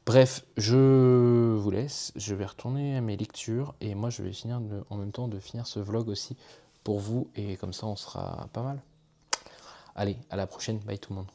Bref, je vous laisse, je vais retourner à mes lectures, et moi je vais finir en même temps de finir ce vlog aussi pour vous, et comme ça on sera pas mal. Allez, à la prochaine, bye tout le monde.